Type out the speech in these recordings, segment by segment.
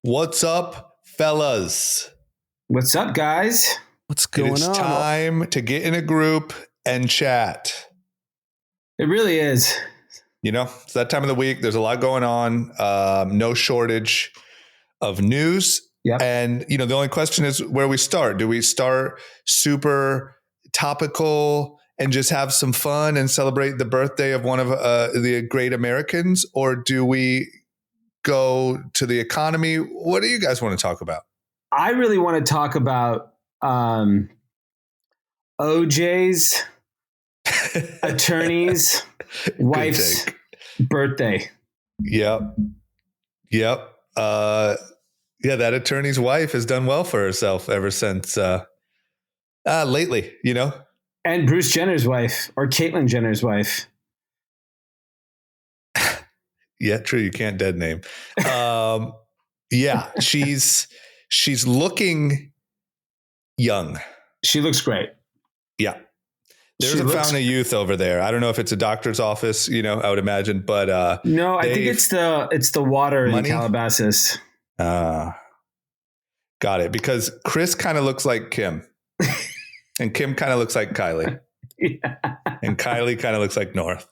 What's up, fellas? What's up, guys? What's going on? It's time to get in a group and chat. It really is. You know, it's that time of the week. There's a lot going on. No shortage of news. Yep. And, you know, the only question is where we start. Do we start super topical and just have some fun and celebrate the birthday of one of the great Americans? Or do we go to the economy? What do you guys want to talk about? I really want to talk about OJ's attorney's wife's birthday. Yep. Yeah, that attorney's wife has done well for herself ever since lately, you know? And Bruce Jenner's wife, or Caitlyn Jenner's wife. Yeah, true. You can't dead name. Yeah, she's looking young. She looks great. Yeah. There's a fountain of youth over there. I don't know if it's a doctor's office, you know, I would imagine, but no, I think it's the water in Calabasas. Got it. Because Kris kind of looks like Kim. And Kim kind of looks like Kylie. Yeah. And Kylie kind of looks like North.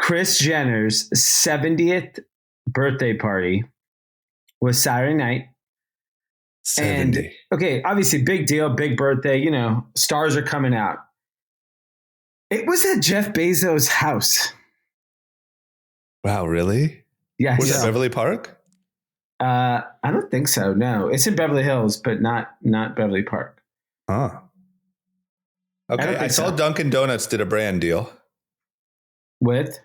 Kris Jenner's 70th birthday party was Saturday night. 70. And okay, obviously big deal, big birthday, you know, stars are coming out. It was at Jeff Bezos' house. Wow, really? Yes. Was it Beverly Park? I don't think so. No, it's in Beverly Hills, but not Beverly Park. Huh. Okay, I saw Dunkin' Donuts did a brand deal. With?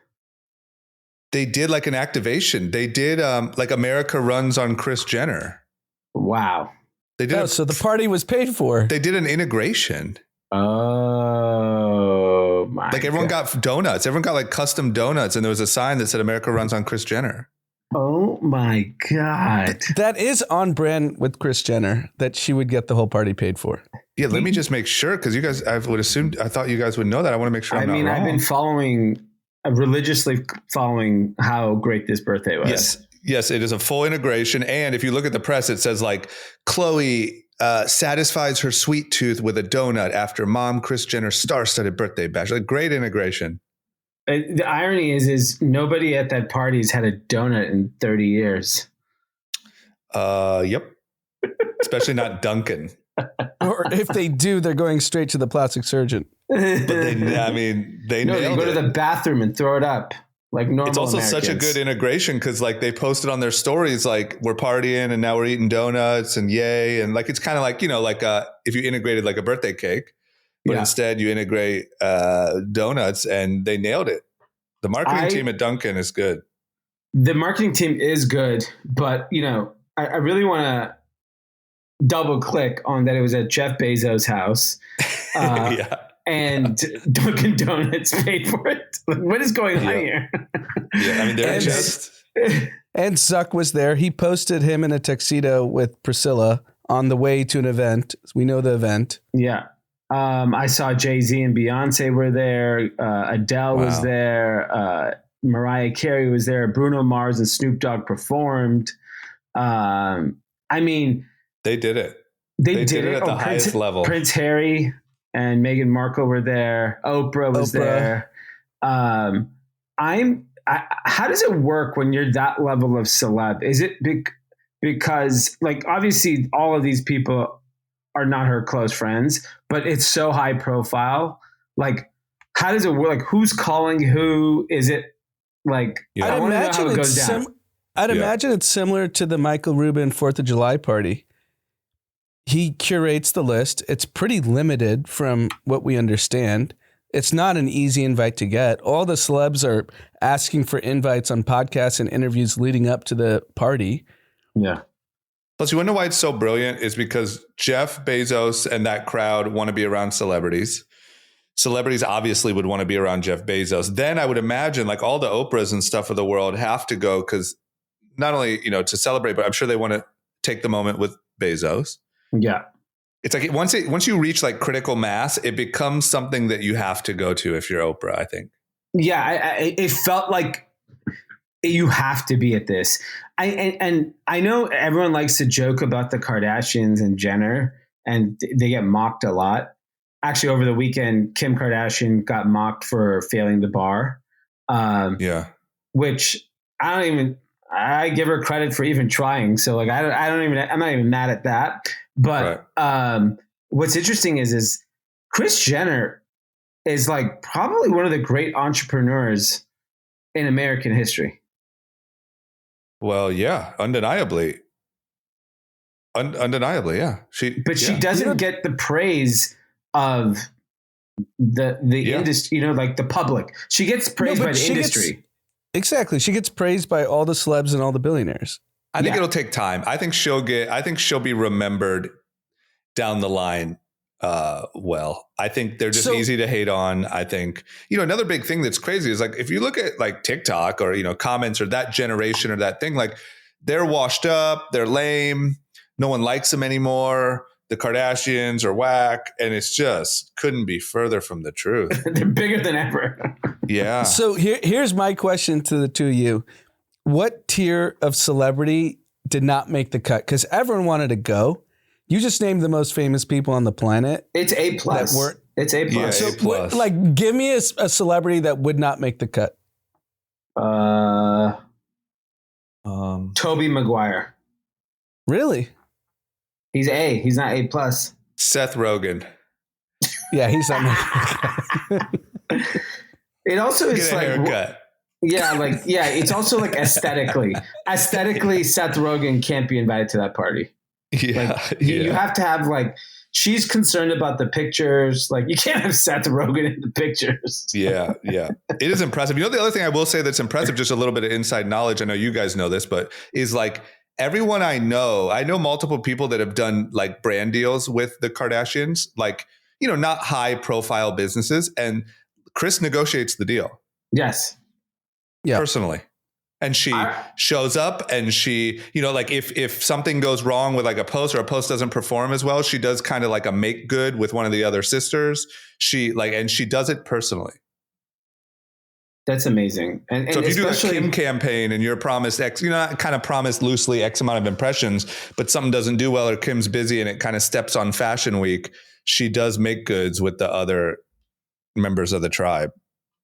They did like an activation. They did like America Runs on Kris Jenner. Wow. They did. So the party was paid for. They did an integration. Oh my! Like everyone got donuts. Everyone got like custom donuts, and there was a sign that said "America Runs on Kris Jenner." Oh my God! That is on brand with Kris Jenner that she would get the whole party paid for. Yeah, let me just make sure because you guys, I thought you guys would know that. I want to make sure. I've been religiously following how great this birthday was. Yes, it is a full integration. And if you look at the press, it says like Khloe satisfies her sweet tooth with a donut after mom Kris Jenner's star-studded birthday bash. Like great integration. The irony is nobody at that party has had a donut in 30 years. Yep. Especially not Dunkin'. Or if they do, they're going straight to the plastic surgeon. But they nailed they go to the bathroom and throw it up. Like normal It's also Americans. such a good integration because like they posted on their stories like we're partying and now we're eating donuts and yay, and like it's kind of like, you know, like if you integrated like a birthday cake, but instead you integrate donuts, and they nailed it. The marketing team at Dunkin' is good. The marketing team is good, but you know, I really want to double click on that it was at Jeff Bezos' house. Yeah. And Dunkin' Donuts paid for it. What is going on here? Yeah, I mean, they're just... And Zuck was there. He posted him in a tuxedo with Priscilla on the way to an event. We know the event. Yeah. I saw Jay-Z and Beyonce were there. Adele was there. Mariah Carey was there. Bruno Mars and Snoop Dogg performed. I mean... They did it. They did it at the highest level. Prince Harry and Meghan Markle were there. Oprah was there. How does it work when you're that level of celeb? Is it because like obviously all of these people are not her close friends, but it's so high profile. Like, how does it work? Like, who's calling who? Is it like? Yeah. I want to know how it goes down. I'd imagine it's similar to the Michael Rubin 4th of July party. He curates the list. It's pretty limited from what we understand. It's not an easy invite to get. All the celebs are asking for invites on podcasts and interviews leading up to the party. Yeah. Plus, you want to know why it's so brilliant is because Jeff Bezos and that crowd want to be around celebrities. Celebrities obviously would want to be around Jeff Bezos. Then I would imagine like all the Oprahs and stuff of the world have to go because not only, you know, to celebrate, but I'm sure they want to take the moment with Bezos. Yeah. It's like once you reach like critical mass, it becomes something that you have to go to if you're Oprah, I think. Yeah. It felt like you have to be at this. And I know everyone likes to joke about the Kardashians and Jenner, and they get mocked a lot. Actually, over the weekend, Kim Kardashian got mocked for failing the bar. Which I give her credit for even trying. So like, I'm not even mad at that. But what's interesting is Kris Jenner is like probably one of the great entrepreneurs in American history. Well, yeah, undeniably. Undeniably, yeah. She doesn't get the praise of the industry, like the public. She gets praised by the industry. Exactly. She gets praised by all the celebs and all the billionaires. I think it'll take time. I think she'll be remembered down the line. I think they're just easy to hate on. I think, another big thing that's crazy is like, if you look at like TikTok or, comments or that generation or that thing, like they're washed up, they're lame. No one likes them anymore. The Kardashians are whack. And it's just couldn't be further from the truth. They're bigger than ever. Yeah. So here's my question to the two of you. What tier of celebrity did not make the cut? Because everyone wanted to go. You just named the most famous people on the planet. It's A+. It's A+. Yeah, so, A+. Like, give me a celebrity that would not make the cut. Tobey Maguire. Really? He's A. He's not A+. Seth Rogen. Yeah, he's not making the cut. It also is like haircut. It's also like aesthetically. Aesthetically, Seth Rogen can't be invited to that party. Yeah, you have to have like, she's concerned about the pictures. Like you can't have Seth Rogen in the pictures. Yeah. It is impressive. The other thing I will say that's impressive, just a little bit of inside knowledge. I know you guys know this, but is like everyone I know multiple people that have done like brand deals with the Kardashians, like, not high profile businesses. And Kris negotiates the deal. Yes. Yeah. Personally. And she shows up and she, like if something goes wrong with like a post or a post doesn't perform as well, she does kind of like a make good with one of the other sisters. She does it personally. That's amazing. And so if you do a Kim campaign and you're promised X, kind of promised loosely X amount of impressions, but something doesn't do well or Kim's busy and it kind of steps on Fashion Week, she does make goods with the other members of the tribe.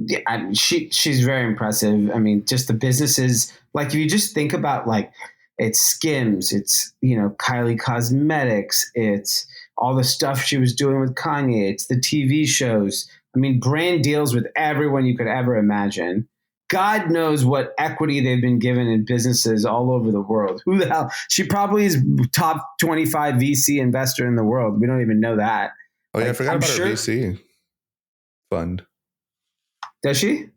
Yeah, she's very impressive. I mean, just the businesses, like if you just think about like it's Skims, it's, Kylie Cosmetics, it's all the stuff she was doing with Kanye, it's the TV shows. I mean, brand deals with everyone you could ever imagine. God knows what equity they've been given in businesses all over the world. Who the hell? She probably is top 25 VC investor in the world. We don't even know that. Oh yeah, I forgot about her VC fund. Does she?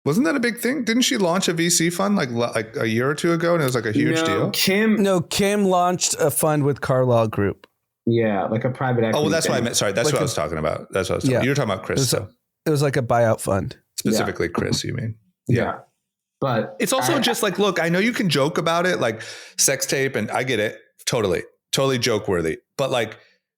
Wasn't that a big thing? Didn't she launch a VC fund like a year or two ago, and it was like a huge deal? Kim launched a fund with Carlyle Group. Yeah, like a private equity. Oh, well, that's what I meant. Sorry, that's like what I was talking about. That's what I was talking about. You were talking about Kris. It was like a buyout fund. Specifically Kris, you mean? Yeah. But it's also just like, look, I know you can joke about it, like sex tape, and I get it. Totally joke worthy. But like,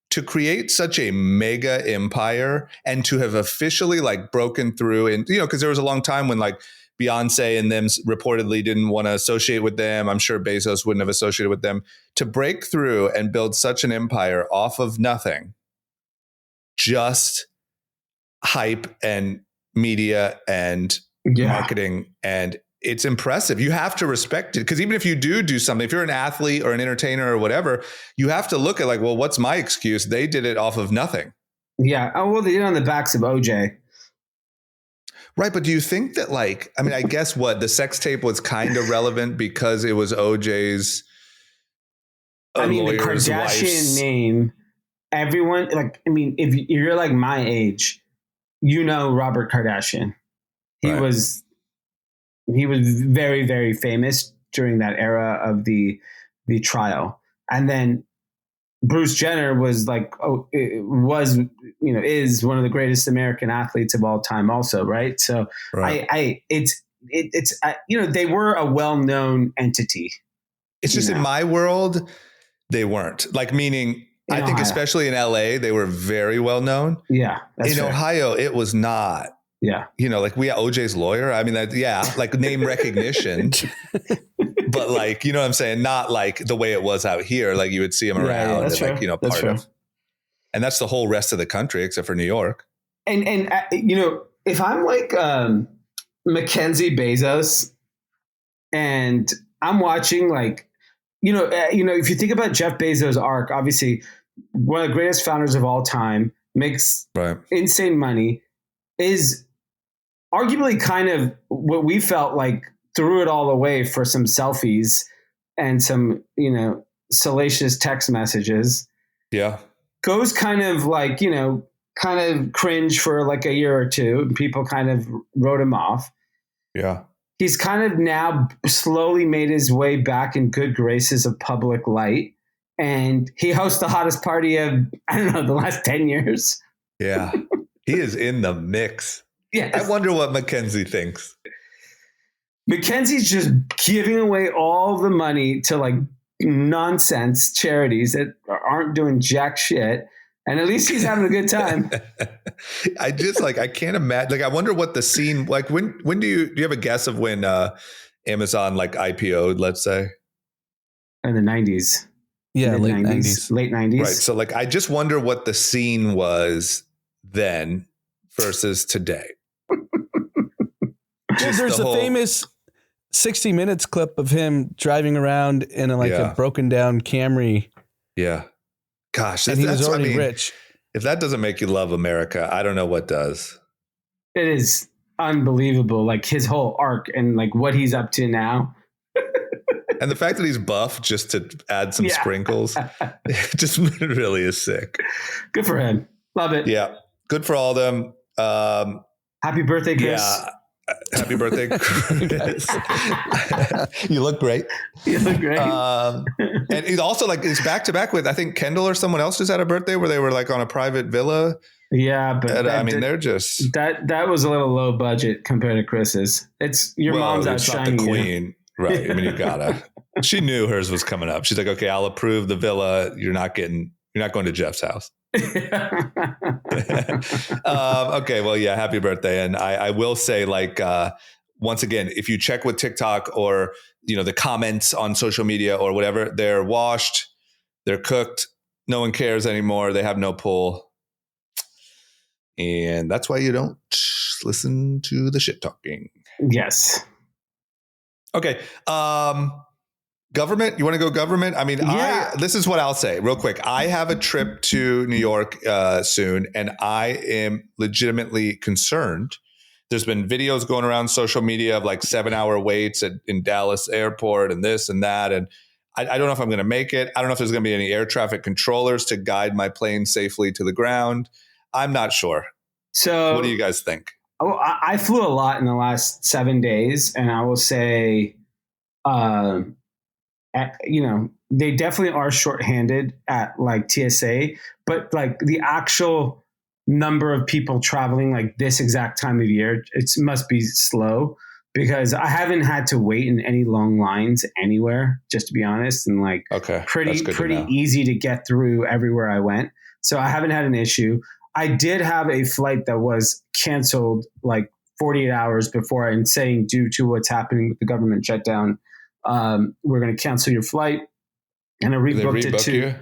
to create such a mega empire and to have officially like broken through and, because there was a long time when like Beyonce and them reportedly didn't want to associate with them. I'm sure Bezos wouldn't have associated with them. To break through and build such an empire off of nothing, just hype and media and marketing, and it's impressive. You have to respect it, because even if you do something, if you're an athlete or an entertainer or whatever, you have to look at like, well, what's my excuse? They did it off of nothing. Yeah. Oh, well, they did it on the backs of OJ. Right. But do you think that like, I mean, I guess the sex tape was kind of relevant because it was OJ's the Kardashian name, everyone, like, I mean, if you're like my age, Robert Kardashian. He was very, very famous during that era of the trial. And then Bruce Jenner was like, is one of the greatest American athletes of all time also. Right. So they were a well-known entity. It's just in my world, they weren't, like, meaning I think Ohio. Especially in LA, they were very well known. Yeah. In Ohio, it was not. Yeah. Like we OJ's lawyer. I mean, like name recognition, but like, you know what I'm saying? Not like the way it was out here. Like you would see him around and like, that's part fair. of, and that's the whole rest of the country except for New York. And if I'm like Mackenzie Bezos and I'm watching like, if you think about Jeff Bezos' arc, obviously one of the greatest founders of all time, makes insane money, is arguably kind of what we felt like threw it all away for some selfies and some, salacious text messages. Yeah. Goes kind of like, kind of cringe for like a year or two. And people kind of wrote him off. Yeah. He's kind of now slowly made his way back in good graces of public light. And he hosts the hottest party of, I don't know, the last 10 years. Yeah. He is in the mix. Yeah. I wonder what Mackenzie thinks. Mackenzie's just giving away all the money to like nonsense charities that aren't doing jack shit. And at least he's having a good time. I can't imagine. Like, I wonder what the scene, like when do you have a guess of when Amazon like IPO'd, let's say? In the 90s. Yeah, late 90s. Late 90s. Right. So like, I just wonder what the scene was then versus today. There's a famous 60 Minutes clip of him driving around in a broken down Camry. Yeah. Gosh, and he was already rich. If that doesn't make you love America, I don't know what does. It is unbelievable. Like his whole arc and like what he's up to now. And the fact that he's buff just to add some sprinkles, it just really is sick. Good for him. Love it. Yeah. Good for all of them. Happy birthday, Kris. Yeah. Happy birthday, Kris. You look great. You look great. And he's also like, it's back to back with, I think Kendall or someone else just had a birthday where they were like on a private villa. Yeah. But they're just. That was a little low budget compared to Chris's. It's your mom's outshining the queen. You. Right. I mean, you gotta. She knew hers was coming up. She's like, okay, I'll approve the villa. You're not going to Jeff's house. Okay. Well, yeah. Happy birthday. And I will say, like, once again, if you check with TikTok or, the comments on social media or whatever, they're washed, they're cooked. No one cares anymore. They have no pull. And that's why you don't listen to the shit talking. Yes. Okay. Government, you want to go government? I mean, this is what I'll say real quick. I have a trip to New York soon, and I am legitimately concerned. There's been videos going around social media of like 7-hour waits in Dallas airport and this and that. And I don't know if I'm going to make it. I don't know if there's going to be any air traffic controllers to guide my plane safely to the ground. I'm not sure. So what do you guys think? Oh, I flew a lot in the last 7 days, and I will say, they definitely are shorthanded at like TSA, but like the actual number of people traveling like this exact time of year, it must be slow because I haven't had to wait in any long lines anywhere, just to be honest. And like, pretty easy to get through everywhere I went. So I haven't had an issue. I did have a flight that was canceled like 48 hours before and saying due to what's happening with the government shutdown, we're going to cancel your flight. And I rebooked it to,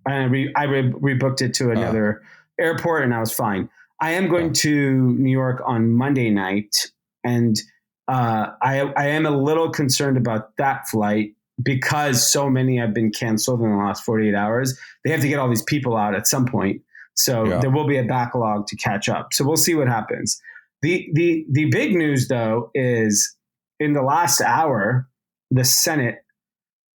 and I rebooked it to another airport, and I was fine. I am going to New York on Monday night, and I am a little concerned about that flight because so many have been canceled in the last 48 hours. They have to get all these people out at some point. So there will be a backlog to catch up. So we'll see what happens. The big news, though, is in the last hour, the Senate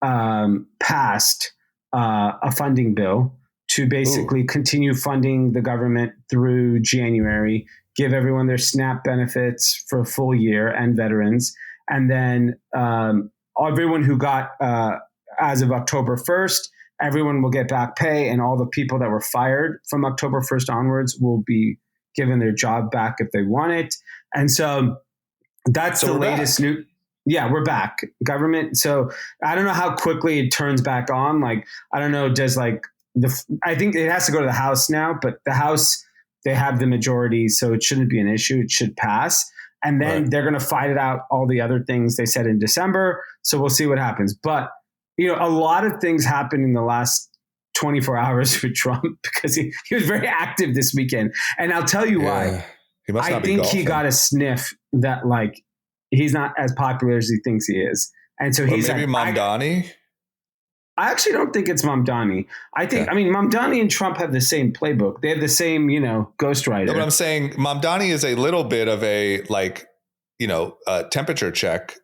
passed a funding bill to basically continue funding the government through January, give everyone their SNAP benefits for a full year and veterans. And then everyone who got as of October 1st, everyone will get back pay, and all the people that were fired from October 1st onwards will be given their job back if they want it. And so that's the latest news. Yeah, we're back. Government. So I don't know how quickly it turns back on. Like, I don't know, I think it has to go to the House now, but the House They have the majority, so it shouldn't be an issue. It should pass. And then they're going to fight it out, all the other things they said in December. So we'll see what happens. But, a lot of things happened in the last 24 hours with Trump because he was very active this weekend. And I'll tell you why. He must not I think he got a sniff that like he's not as popular as he thinks he is. And so he's maybe Mamdani. I actually don't think it's Mamdani. Mamdani and Trump have the same playbook. They have the same, ghostwriter. No, but I'm saying Mamdani is a little bit of a temperature check.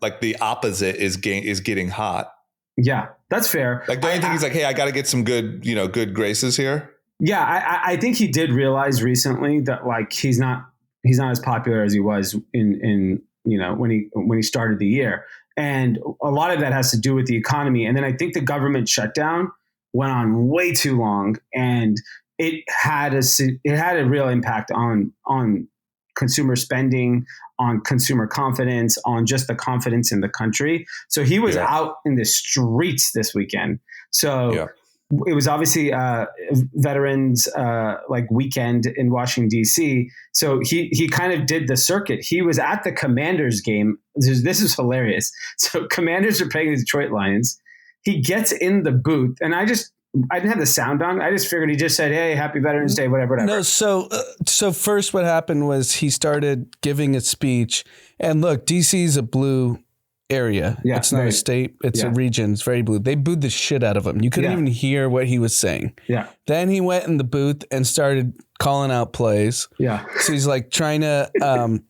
Like the opposite is getting hot. Yeah, that's fair. Like, don't you think he's like, hey, I got to get some good, good graces here? Yeah, I think he did realize recently that like he's not as popular as he was in when he started the year. And a lot of that has to do with the economy. And then I think the government shutdown went on way too long, and it had a real impact on consumer spending, on consumer confidence, on just the confidence in the country. So he was out in the streets this weekend. So it was obviously veterans weekend in Washington, D.C. So he kind of did the circuit. He was at the Commanders game. This is hilarious. So Commanders are playing the Detroit Lions. He gets in the booth, and I didn't have the sound on. I just figured he just said, hey, happy Veterans Day, whatever. No, so first what happened was he started giving a speech. And look, D.C. is a blue area. Yeah, it's not a state. It's a region. It's very blue. They booed the shit out of him. You couldn't even hear what he was saying. Yeah. Then he went in the booth and started calling out plays. Yeah. So he's like trying to,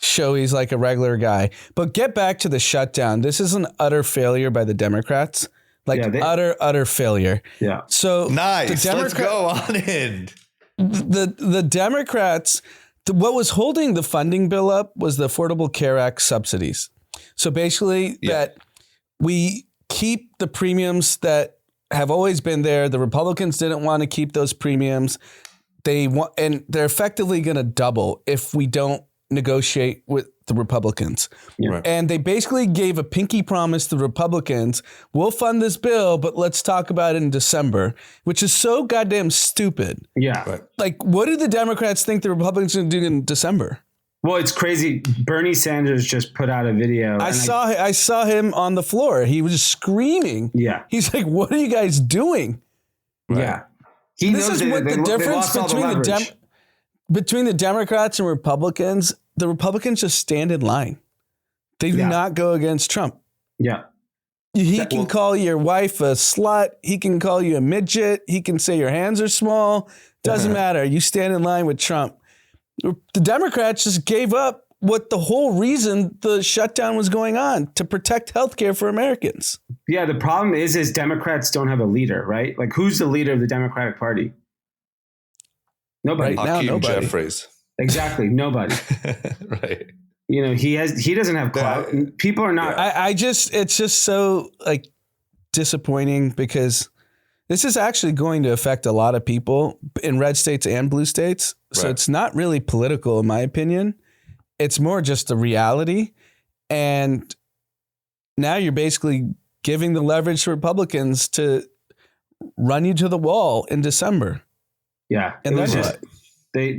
show he's like a regular guy. But get back to the shutdown. This is an utter failure by the Democrats. Utter failure. Yeah. So nice. Let's go on in. The Democrats, what was holding the funding bill up was the Affordable Care Act subsidies. So basically that we keep the premiums that have always been there. The Republicans didn't want to keep those premiums. And they're effectively going to double if we don't negotiate with the Republicans. Yeah. Right. And they basically gave a pinky promise to the Republicans, we'll fund this bill, but let's talk about it in December, which is so goddamn stupid. Yeah. Right. Like, what do the Democrats think the Republicans are going to do in December? Well, it's crazy. Bernie Sanders just put out a video. I saw him on the floor. He was screaming. Yeah. He's like, what are you guys doing? Right. Yeah. This is what the difference between the Democrats and Republicans. The Republicans just stand in line. They do not go against Trump. Yeah. He can call your wife a slut. He can call you a midget. He can say your hands are small. Doesn't matter. You stand in line with Trump. The Democrats just gave up what the whole reason the shutdown was going on, to protect healthcare for Americans. Yeah. The problem is Democrats don't have a leader, right? Like, who's the leader of the Democratic Party? Nobody. Right now, nobody. Jeffries. Exactly. Nobody. Right. He doesn't have clout. People are not. It's just so like disappointing, because this is actually going to affect a lot of people in red states and blue states. So it's not really political, in my opinion. It's more just the reality. And now you're basically giving the leverage to Republicans to run you to the wall in December. Yeah. And then what? They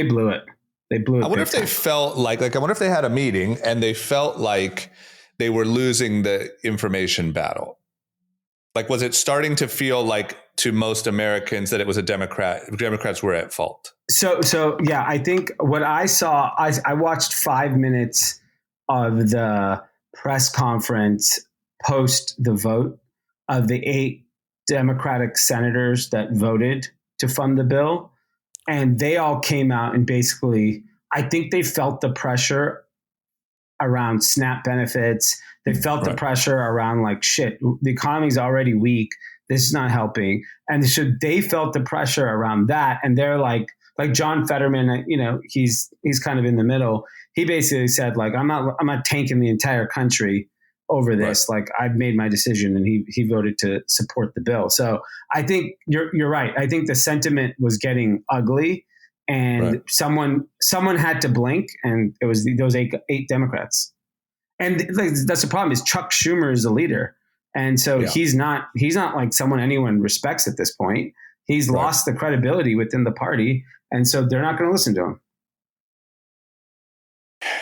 blew it. They blew it. I wonder if they felt like I wonder if they had a meeting and they felt like they were losing the information battle. Like, was it starting to feel like to most Americans that it was Democrats were at fault? So yeah, I think what I saw, I watched 5 minutes of the press conference post the vote of the 8 Democratic senators that voted to fund the bill. And they all came out and basically, I think they felt the pressure around SNAP benefits. They felt the pressure around like, shit, the economy's already weak. This is not helping. And so they felt the pressure around that. And they're like John Fetterman, he's kind of in the middle. He basically said, like, I'm not tanking the entire country over this. Like, I've made my decision, and he voted to support the bill. So I think you're right. I think the sentiment was getting ugly, and someone had to blink, and it was those eight Democrats. And that's the problem, is Chuck Schumer is the leader. And so he's not like someone anyone respects at this point. He's lost the credibility within the party. And so they're not going to listen to him.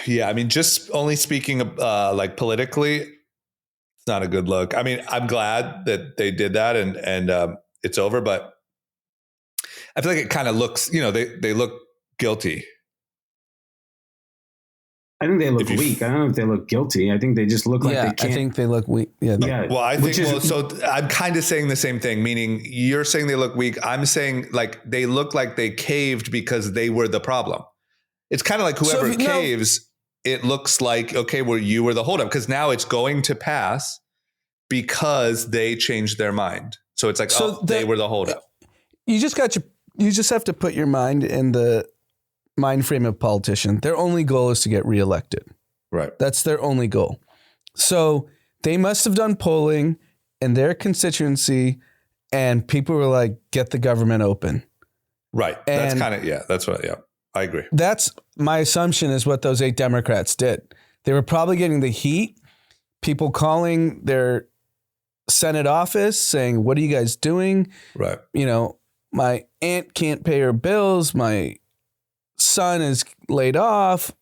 Yeah. I mean, just only speaking like politically, it's not a good look. I mean, I'm glad that they did that and it's over, but I feel like it kind of looks, they look guilty. I think they look weak. I don't know if they look guilty. I think they just look like they can't. I think they look weak. Yeah. Well, I think, so I'm kind of saying the same thing, meaning you're saying they look weak. I'm saying like they look like they caved because they were the problem. It's kind of like whoever caves, it looks like, okay, well, you were the holdup because now it's going to pass because they changed their mind. So it's like, they were the holdup. You just have to put your mind in the mind frame of politician. Their only goal is to get reelected. Right. That's their only goal. So they must have done polling in their constituency and people were like, get the government open. Right. That's kind of, that's what, I agree. That's my assumption is what those 8 Democrats did. They were probably getting the heat, people calling their Senate office saying, what are you guys doing? Right. My aunt can't pay her bills. My son is laid off.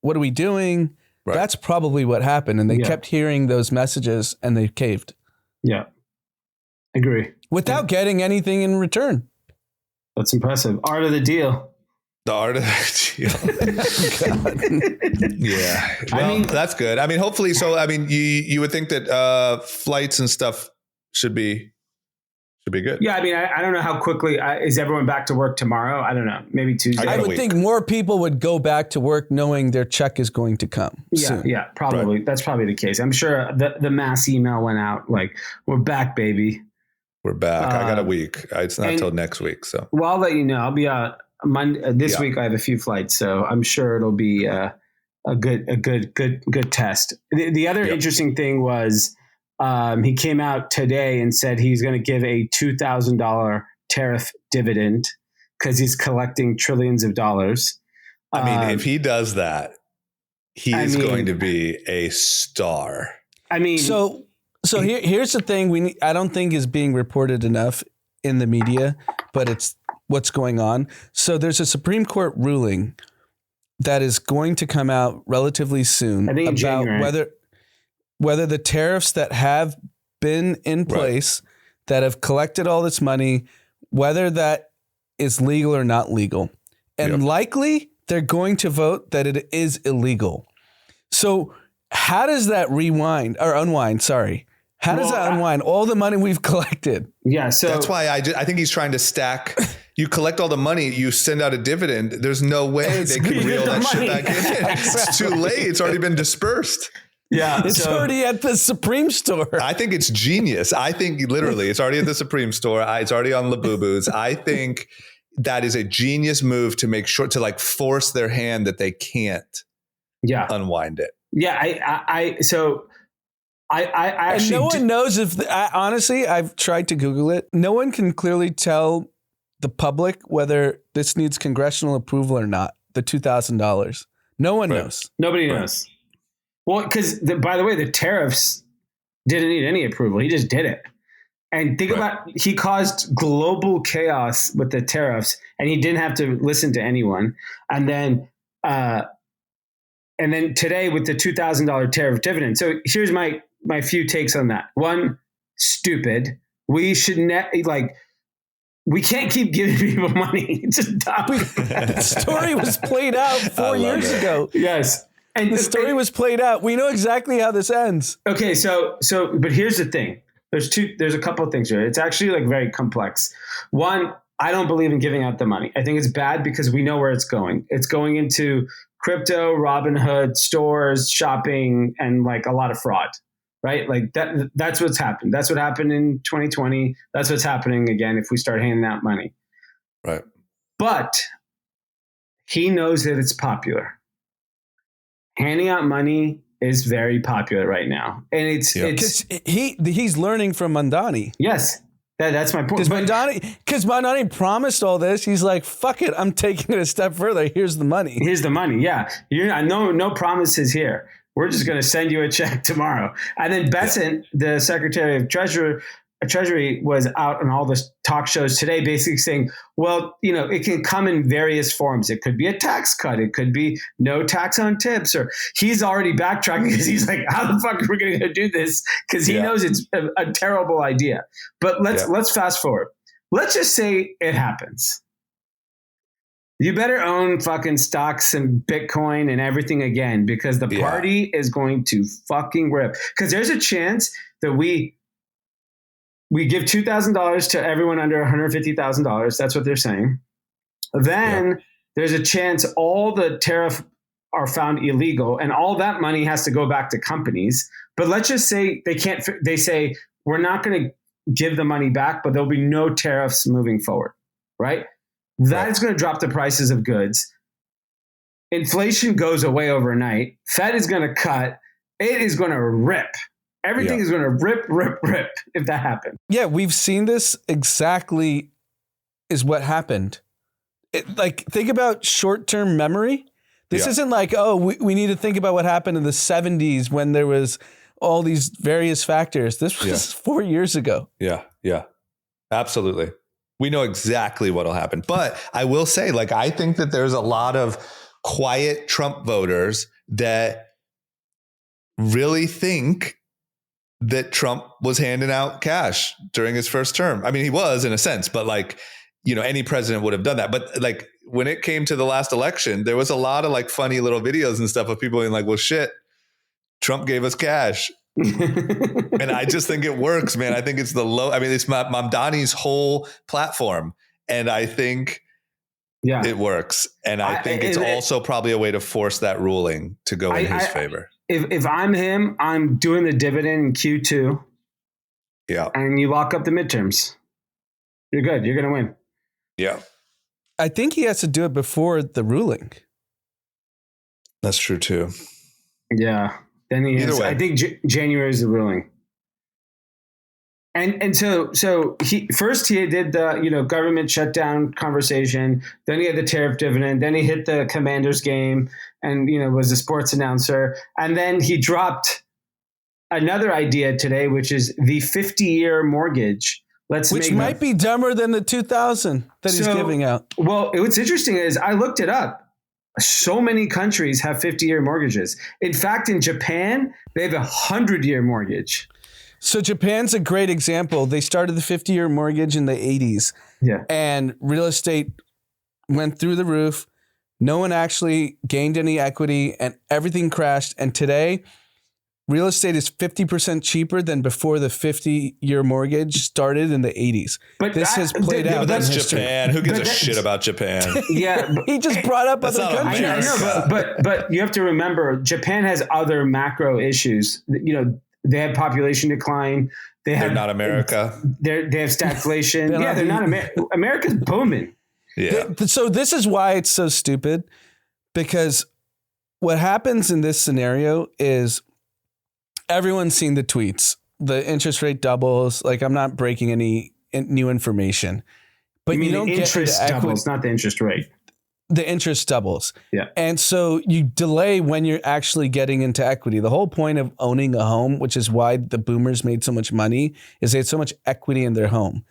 What are we doing? Right. That's probably what happened. And they kept hearing those messages and they caved. Yeah. Agree. Without getting anything in return. That's impressive. Art of the deal. The art of the deal. Yeah. Well, that's good. I mean, hopefully. So, I mean, you would think that flights and stuff should be good. Yeah, I mean, I don't know how quickly is everyone back to work tomorrow? I don't know. Maybe Tuesday. I would think more people would go back to work knowing their check is going to come. soon. Yeah, probably. Right. That's probably the case. I'm sure the mass email went out like, we're back, baby. We're back. I got a week. It's not until next week. So, well, I'll let you know. I'll be out Monday. This week I have a few flights, so I'm sure it'll be a good test. The other interesting thing was, he came out today and said he's going to give a $2,000 tariff dividend because he's collecting trillions of dollars. I mean, if he does that, he's going to be a star. I mean, so here's the thing I don't think is being reported enough in the media, but it's what's going on. So there's a Supreme Court ruling that is going to come out relatively soon about January. Whether the tariffs that have been in place that have collected all this money, whether that is legal or not legal. And likely they're going to vote that it is illegal. So how does that unwind? Sorry. How does that unwind all the money we've collected? Yeah. So that's why I think he's trying to stack. You collect all the money, you send out a dividend. There's no way they can reel that shit back in. It's too late. It's already been dispersed. Yeah, it's already at the Supreme store. I think it's genius. I think literally it's already at the Supreme store. It's already on Labubu's. I think that is a genius move to make sure to like force their hand that they can't unwind it. Yeah, I actually and no one knows if honestly, I've tried to Google it. No one can clearly tell the public whether this needs congressional approval or not. The $2,000. No one knows. Nobody knows. Well, because by the way, the tariffs didn't need any approval. He just did it. And think about, he caused global chaos with the tariffs and he didn't have to listen to anyone. And then today with the $2,000 tariff dividend. So here's my few takes on that. One, stupid. We should we can't keep giving people money. It's just dumb. The story was played out 4 years ago. Yes. And the story was played out. We know exactly how this ends. Okay, but here's the thing. There's a couple of things here. It's actually like very complex. One, I don't believe in giving out the money. I think it's bad because we know where it's going. It's going into crypto, Robinhood, stores, shopping, and like a lot of fraud, right? Like that's what's happened. That's what happened in 2020. That's what's happening again if we start handing out money. Right. But he knows that it's popular. Handing out money is very popular right now. And it's he's learning from Mamdani. Yes. That's my point. Because Mamdani promised all this. He's like, fuck it. I'm taking it a step further. Here's the money. Yeah. No promises here. We're just going to send you a check tomorrow. And then Bessent, the Secretary of Treasury, Treasury was out on all the talk shows today, basically saying, well, it can come in various forms. It could be a tax cut. It could be no tax on tips. Or he's already backtracking because he's like, how the fuck are we going to do this? Because he knows it's a terrible idea. But let's fast forward. Let's just say it happens. You better own fucking stocks and Bitcoin and everything again, because the party is going to fucking rip. Because there's a chance that we give $2,000 to everyone under $150,000. That's what they're saying. Then there's a chance all the tariff are found illegal, and all that money has to go back to companies. But let's just say they can't. They say we're not going to give the money back, but there'll be no tariffs moving forward, right? That is going to drop the prices of goods. Inflation goes away overnight. Fed is going to cut. It is going to rip. Everything is going to rip if that happens. Yeah, we've seen this exactly is what happened. Think about short-term memory. This isn't like, we need to think about what happened in the 70s when there was all these various factors. This was 4 years ago. Yeah, absolutely. We know exactly what will happen. But I will say, I think that there's a lot of quiet Trump voters that really think that Trump was handing out cash during his first term. I mean, he was in a sense, but any president would have done that. But when it came to the last election, there was a lot of funny little videos and stuff of people being like, well, shit, Trump gave us cash. And I just think it works, man. I think it's it's Mamdani's whole platform. And I think it works. And I think it's also probably a way to force that ruling to go in his favor. If I'm him, I'm doing the dividend in Q2. Yeah. And you lock up the midterms. You're good. You're going to win. Yeah. I think he has to do it before the ruling. That's true too. Yeah. Then he has, I think January is the ruling. And so he did the government shutdown conversation. Then he had the tariff dividend. Then he hit the Commanders game and was a sports announcer. And then he dropped another idea today, which is the 50-year mortgage. Which might be dumber than the 2,000 that he's giving out. Well, what's interesting is I looked it up. So many countries have 50-year mortgages. In fact, in Japan, they have a 100-year mortgage. So Japan's a great example. They started the 50-year mortgage in the 80s. Yeah. And real estate went through the roof. No one actually gained any equity and everything crashed. And today, real estate is 50% cheaper than before the 50-year mortgage started in the 80s. But this has played out. But that's Japan. Who gives a shit about Japan? Yeah. He just brought up other countries. I know, but you have to remember, Japan has other macro issues. They have population decline. They're not America. They have stagflation. They're not America. America's booming. Yeah. So this is why it's so stupid, because what happens in this scenario is everyone's seen the tweets. The interest rate doubles. I'm not breaking any new information, but you don't get interest doubles, not the interest rate. The interest doubles. Yeah. And so you delay when you're actually getting into equity. The whole point of owning a home, which is why the boomers made so much money, is they had so much equity in their home.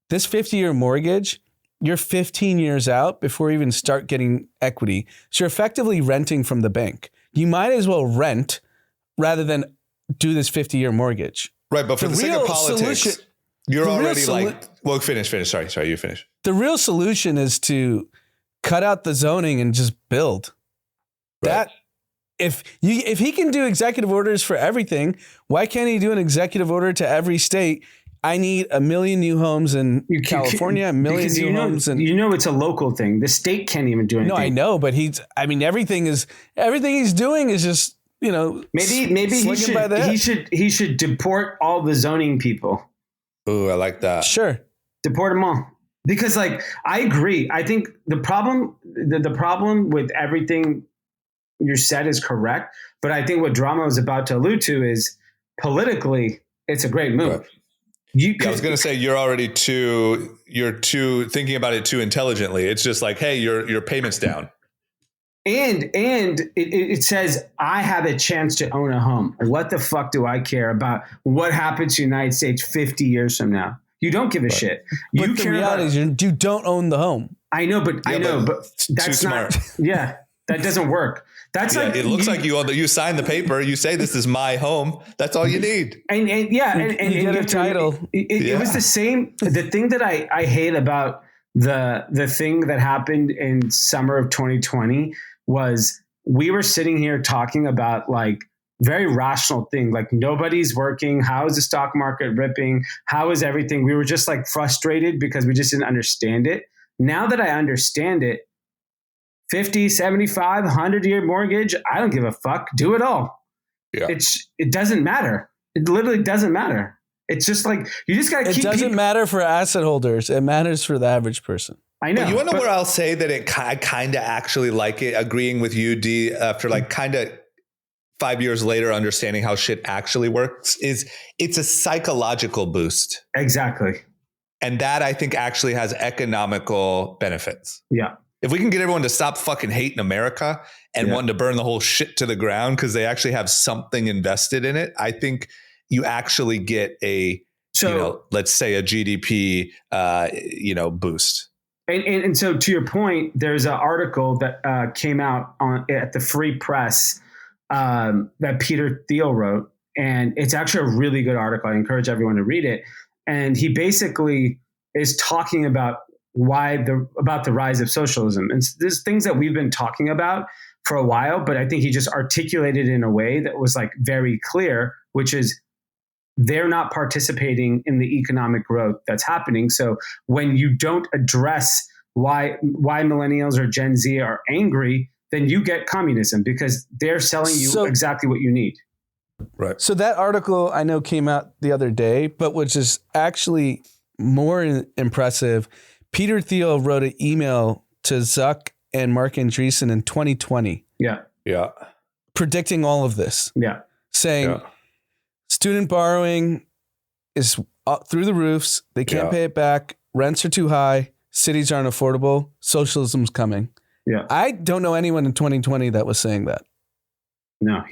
This 50-year mortgage, you're 15 years out before you even start getting equity. So you're effectively renting from the bank. You might as well rent rather than do this 50-year mortgage. Right. But for the sake of politics, you're already finish. Sorry, you finish. The real solution is to cut out the zoning and just build. Right. If he can do executive orders for everything, why can't he do an executive order to every state? I need 1 million new homes in California, 1 million new homes. And it's a local thing. The state can't even do anything. No, I know, but everything he's doing is just, maybe he should deport all the zoning people. Ooh, I like that. Sure. Deport them all. Because I agree. I think the problem with everything you said is correct. But I think what Drama was about to allude to is politically, it's a great move. Right. I was going to say you're too thinking about it too intelligently. It's just hey, your payment's down. And it says I have a chance to own a home. What the fuck do I care about what happens to the United States 50 years from now? You don't give a shit. But You the care reality is you don't own the home. I know, but that's too not smart. Yeah, that doesn't work. That's like it looks like you sign the paper. You say this is my home. That's all you need. And you get a title. It was the same. The thing that I hate about the thing that happened in summer of 2020 was we were sitting here talking about like very rational thing, like nobody's working. How is the stock market ripping? How is everything? We were just like frustrated because we just didn't understand it. Now that I understand it, 50, 75, 100-year mortgage, I don't give a fuck. Do it all. Yeah. It doesn't matter. It literally doesn't matter. It's just like, you just got to keep. It doesn't matter for asset holders. It matters for the average person. I know. But you want to know where I'll say that I kind of actually like it, agreeing with you, D, after like kind of 5 years later, understanding how shit actually works, is it's a psychological boost. Exactly. And that I think actually has economical benefits. Yeah. If we can get everyone to stop fucking hating America and wanting to burn the whole shit to the ground because they actually have something invested in it, I think you actually get let's say a GDP, boost. And so to your point, there's an article that came out at the Free Press that Peter Thiel wrote, and it's actually a really good article. I encourage everyone to read it. And he basically is talking about the rise of socialism, and there's things that we've been talking about for a while, but I think he just articulated it in a way that was like very clear, which is they're not participating in the economic growth that's happening. So when you don't address why millennials or Gen Z are angry, then you get communism because they're selling you exactly what you need. Right. So that article I know came out the other day, but which is actually more impressive. Peter Thiel wrote an email to Zuck and Mark Andreessen in 2020. Yeah. Yeah. Predicting all of this. Yeah. Saying student borrowing is through the roofs. They can't pay it back. Rents are too high. Cities aren't affordable. Socialism's coming. Yeah. I don't know anyone in 2020 that was saying that. No,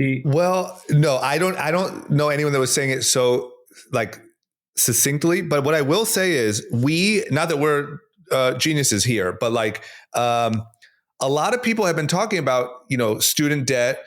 I don't know anyone that was saying it so like succinctly, but what I will say is not that we're geniuses here, but like a lot of people have been talking about, student debt,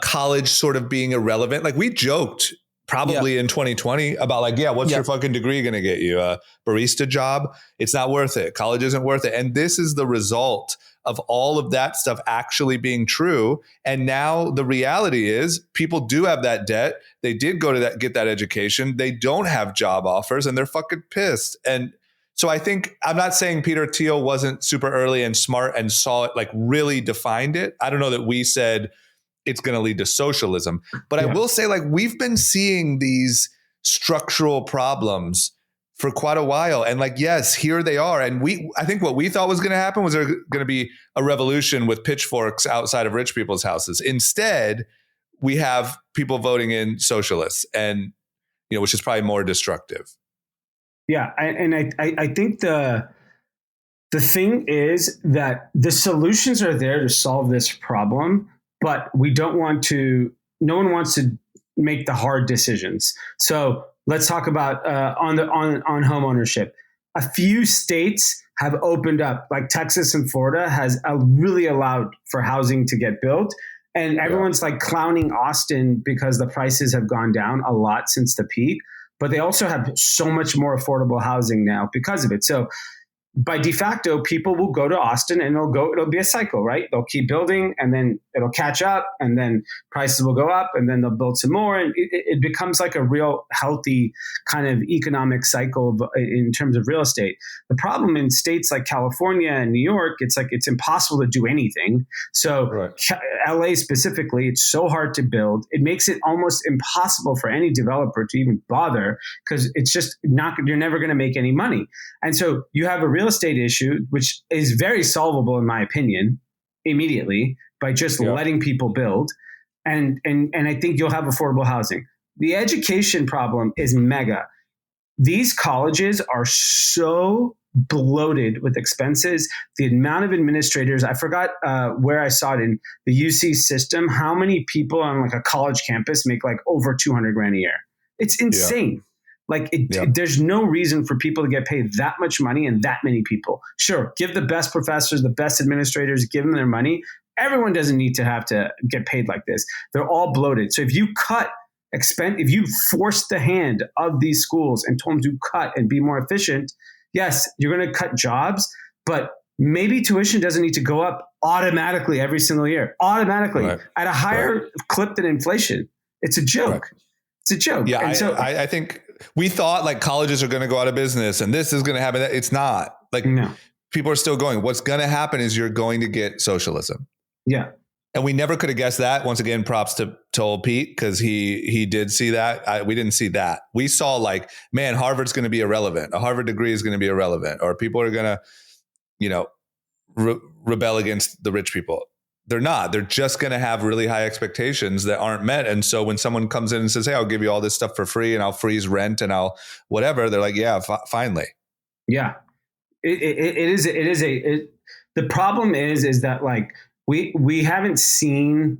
college sort of being irrelevant. Like we joked probably in 2020 about like, what's your fucking degree going to get you? A barista job? It's not worth it. College isn't worth it. And this is the result of all of that stuff actually being true. And now the reality is people do have that debt. They did go to get that education. They don't have job offers and they're fucking pissed. And so I think, I'm not saying Peter Thiel wasn't super early and smart and saw it, like really defined it. I don't know that we said it's going to lead to socialism, but I will say like we've been seeing these structural problems for quite a while. And like, yes, here they are. And I think what we thought was going to happen was there going to be a revolution with pitchforks outside of rich people's houses. Instead, we have people voting in socialists and, which is probably more destructive. Yeah. I think the thing is that the solutions are there to solve this problem, but no one wants to make the hard decisions. So let's talk about on home ownership. A few states have opened up, like Texas and Florida has really allowed for housing to get built. And everyone's like clowning Austin because the prices have gone down a lot since the peak, but they also have so much more affordable housing now because of it. So by de facto, people will go to Austin and it'll be a cycle, right? They'll keep building and then it'll catch up and then prices will go up and then they'll build some more. And it becomes like a real healthy kind of economic cycle in terms of real estate. The problem in states like California and New York, it's like, it's impossible to do anything. So LA specifically, it's so hard to build. It makes it almost impossible for any developer to even bother because it's just you're never going to make any money. And so you have a real estate issue, which is very solvable, in my opinion, immediately by just letting people build. And I think you'll have affordable housing. The education problem is mega. These colleges are so bloated with expenses. The amount of administrators, I forgot where I saw it in the UC system, how many people on like a college campus make like over 200 grand a year. It's insane. There's no reason for people to get paid that much money and that many people. Sure, give the best professors, the best administrators, give them their money. Everyone doesn't need to have to get paid like this. They're all bloated. So if you if you force the hand of these schools and told them to cut and be more efficient, yes, you're going to cut jobs, but maybe tuition doesn't need to go up automatically every single year, at a higher clip than inflation. It's a joke. Right. It's a joke. Yeah, and I think we thought like colleges are going to go out of business and this is going to happen. It's not. Like people are still going. What's going to happen is you're going to get socialism. Yeah. And we never could have guessed that. Once again, props to old Pete, because he did see that. We didn't see that. We saw like, man, Harvard's going to be irrelevant. A Harvard degree is going to be irrelevant, or people are going to, rebel against the rich people. They're not. They're just going to have really high expectations that aren't met. And so when someone comes in and says, hey, I'll give you all this stuff for free and I'll freeze rent and I'll whatever, they're like, yeah, finally. Yeah. The problem is that like we haven't seen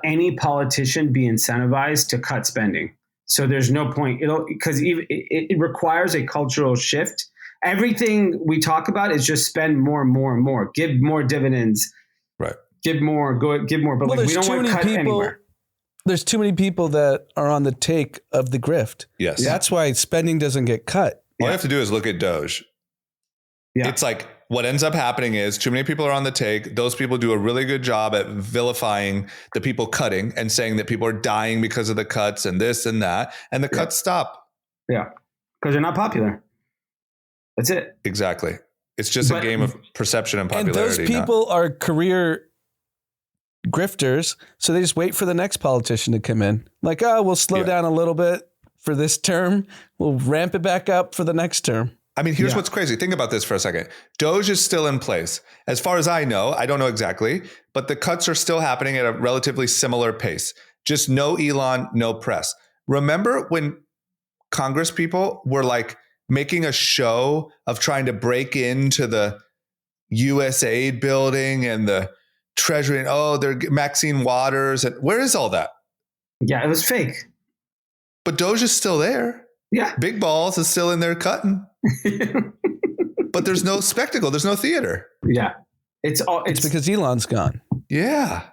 any politician be incentivized to cut spending. So there's no point, because it requires a cultural shift. Everything we talk about is just spend more and more and more, give more dividends. Right. Give more, give more, but we don't want to cut anywhere. There's too many people that are on the take of the grift. Yes. That's why spending doesn't get cut. All you have to do is look at Doge. Yeah. It's like what ends up happening is too many people are on the take. Those people do a really good job at vilifying the people cutting and saying that people are dying because of the cuts and this and that. And the cuts stop. Yeah. Because they're not popular. That's it. Exactly. It's just a game of perception and popularity. And those people are career grifters, so they just wait for the next politician to come in. Like, oh, we'll slow down a little bit for this term. We'll ramp it back up for the next term. I mean, here's what's crazy. Think about this for a second. Doge is still in place. As far as I know, I don't know exactly, but the cuts are still happening at a relatively similar pace. Just no Elon, no press. Remember when Congress people were like making a show of trying to break into the USAID building and the Treasury, and they're Maxine Waters, and where is all that? Yeah, it was fake. But Doge is still there. Yeah, Big Balls is still in there cutting. But there's no spectacle. There's no theater. Yeah, it's because Elon's gone. Yeah,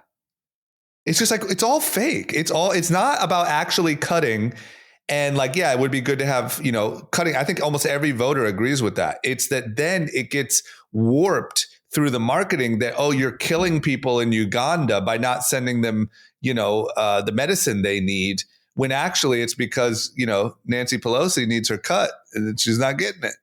it's just like it's all fake. It's not about actually cutting. And like, yeah, it would be good to have cutting. I think almost every voter agrees with that. It's that then it gets warped through the marketing that, you're killing people in Uganda by not sending them, the medicine they need, when actually it's because, Nancy Pelosi needs her cut and she's not getting it.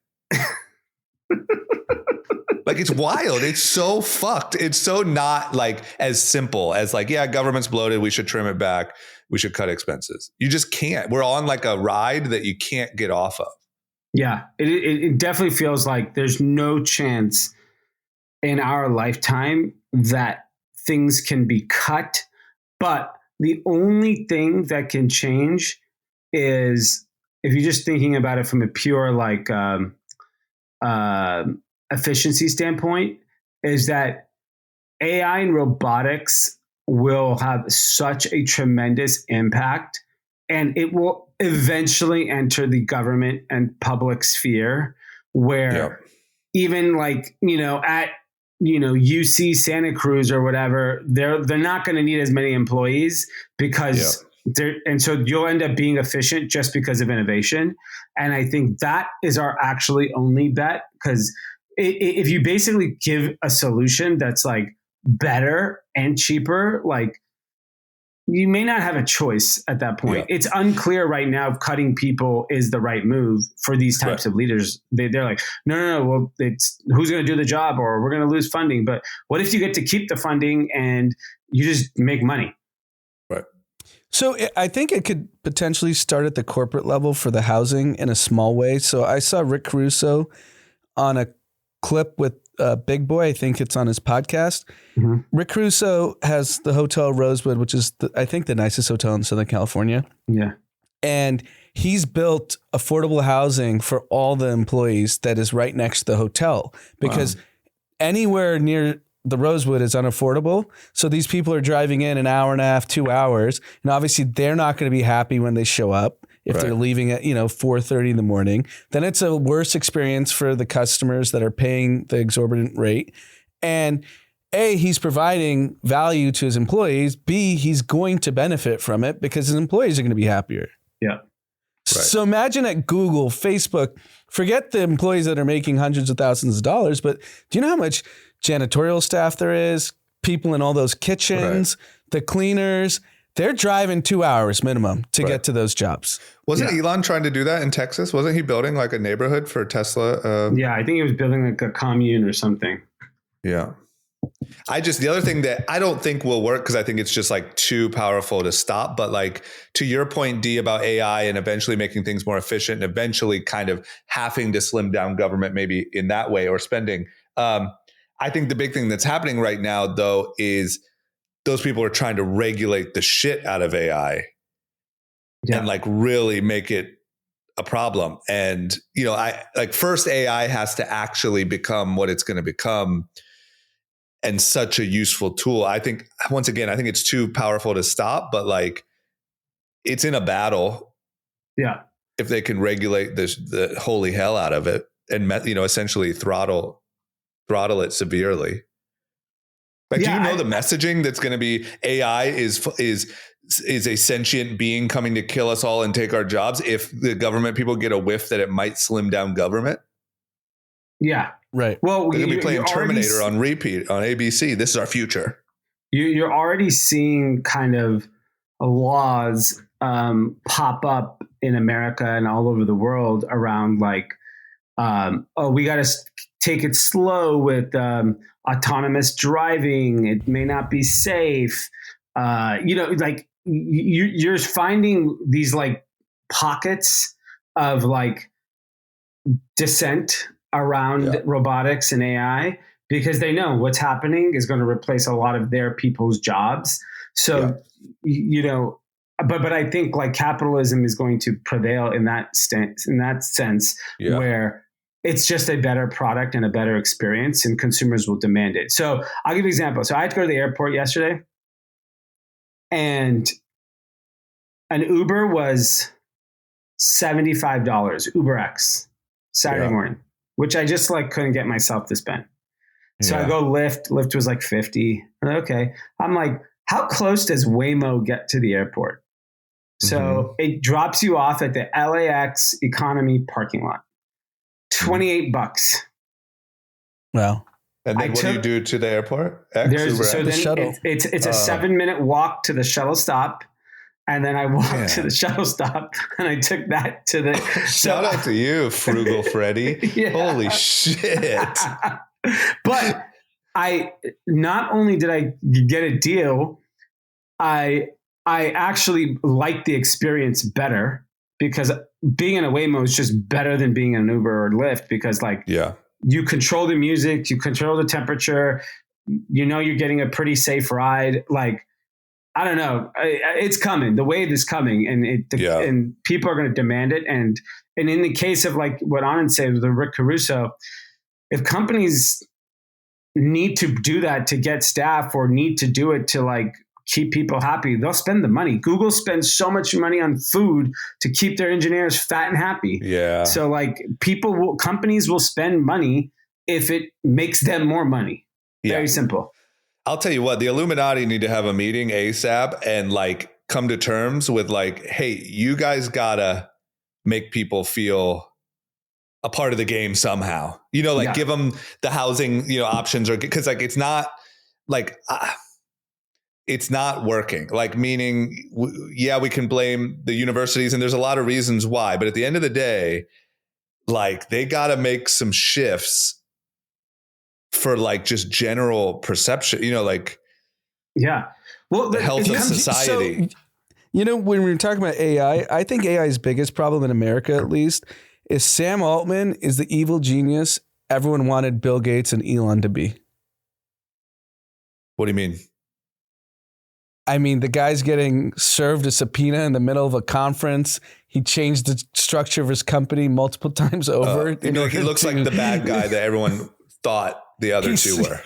Like, it's wild. It's so fucked. It's so not like as simple as like, yeah, government's bloated. We should trim it back. We should cut expenses. You just can't. We're on like a ride that you can't get off of. Yeah, it definitely feels like there's no chance in our lifetime that things can be cut. But the only thing that can change is, if you're just thinking about it from a pure like efficiency standpoint, is that AI and robotics will have such a tremendous impact, and it will eventually enter the government and public sphere, where even like, at UC Santa Cruz or whatever, they're not going to need as many employees because and so you'll end up being efficient just because of innovation. And I think that is our actually only bet, because if you basically give a solution that's like better and cheaper, like, you may not have a choice at that point. Yeah. It's unclear right now if cutting people is the right move for these types of leaders. They're like, no. Well, it's who's going to do the job, or we're going to lose funding. But what if you get to keep the funding and you just make money? Right. So I think it could potentially start at the corporate level for the housing in a small way. So I saw Rick Caruso on a clip with Big Boy. I think it's on his podcast. Mm-hmm. Rick Caruso has the Hotel Rosewood, which is I think the nicest hotel in Southern California. Yeah. And he's built affordable housing for all the employees that is right next to the hotel, because anywhere near the Rosewood is unaffordable. So these people are driving in an hour and a half, 2 hours. And obviously they're not going to be happy when they show up. If they're leaving at, 4:30 in the morning, then it's a worse experience for the customers that are paying the exorbitant rate. And A, he's providing value to his employees. B, he's going to benefit from it because his employees are going to be happier. Yeah. Right. So imagine at Google, Facebook, forget the employees that are making hundreds of thousands of dollars, but do you know how much janitorial staff there is? People in all those kitchens, the cleaners, they're driving 2 hours minimum to get to those jobs. Wasn't Elon trying to do that in Texas? Wasn't he building like a neighborhood for Tesla? Yeah, I think he was building like a commune or something. Yeah. The other thing that I don't think will work, because I think it's just like too powerful to stop. But like to your point, D, about AI and eventually making things more efficient and eventually kind of having to slim down government maybe in that way or spending. I think the big thing that's happening right now, though, is those people are trying to regulate the shit out of AI and like really make it a problem. And, first AI has to actually become what it's going to become and such a useful tool. I think, once again, I think it's too powerful to stop, but like it's in a battle. Yeah. If they can regulate the holy hell out of it and, essentially throttle it severely. Like, do you know the messaging that's going to be AI is a sentient being coming to kill us all and take our jobs if the government people get a whiff that it might slim down government? Yeah. Right. Well, they're going to be playing Terminator on repeat on ABC. This is our future. You're already seeing kind of laws pop up in America and all over the world around like, we got to take it slow with autonomous driving. It may not be safe. Like you're finding these like pockets of like dissent around robotics and AI because they know what's happening is going to replace a lot of their people's jobs. So, but I think like capitalism is going to prevail in that sense where it's just a better product and a better experience and consumers will demand it. So I'll give you an example. So I had to go to the airport yesterday and an Uber was $75, UberX, Saturday morning, which I just like couldn't get myself to spend. So I go Lyft was like 50. Okay. I'm like, how close does Waymo get to the airport? So it drops you off at the LAX economy parking lot. $28. Wow. And then what do you do to the airport? The shuttle. It's a 7-minute walk to the shuttle stop. And then I walked to the shuttle stop and I took that to the shout out to you, Frugal Freddy. Holy shit. But I not only did I get a deal, I actually liked the experience better because being in a Waymo is just better than being in an Uber or Lyft because you control the music, you control the temperature, you're getting a pretty safe ride. Like, I don't know, it's coming. The wave is coming and people are going to demand it. And in the case of like what Anand said with the Rick Caruso, if companies need to do that to get staff or need to do it to like keep people happy, they'll spend the money. Google spends so much money on food to keep their engineers fat and happy. Yeah. So like companies will spend money if it makes them more money. Very simple. I'll tell you what, the Illuminati need to have a meeting ASAP and like come to terms with like, hey, you guys gotta make people feel a part of the game somehow, give them the housing, options or because like, it's not like, it's not working. Like meaning, we can blame the universities and there's a lot of reasons why, but at the end of the day, like they got to make some shifts for like just general perception, well, the health of society. So, when we're talking about AI, I think AI's biggest problem in America, at least, is Sam Altman is the evil genius everyone wanted Bill Gates and Elon to be. What do you mean? I mean, the guy's getting served a subpoena in the middle of a conference. He changed the structure of his company multiple times over. He looks like the bad guy that everyone thought the other two were.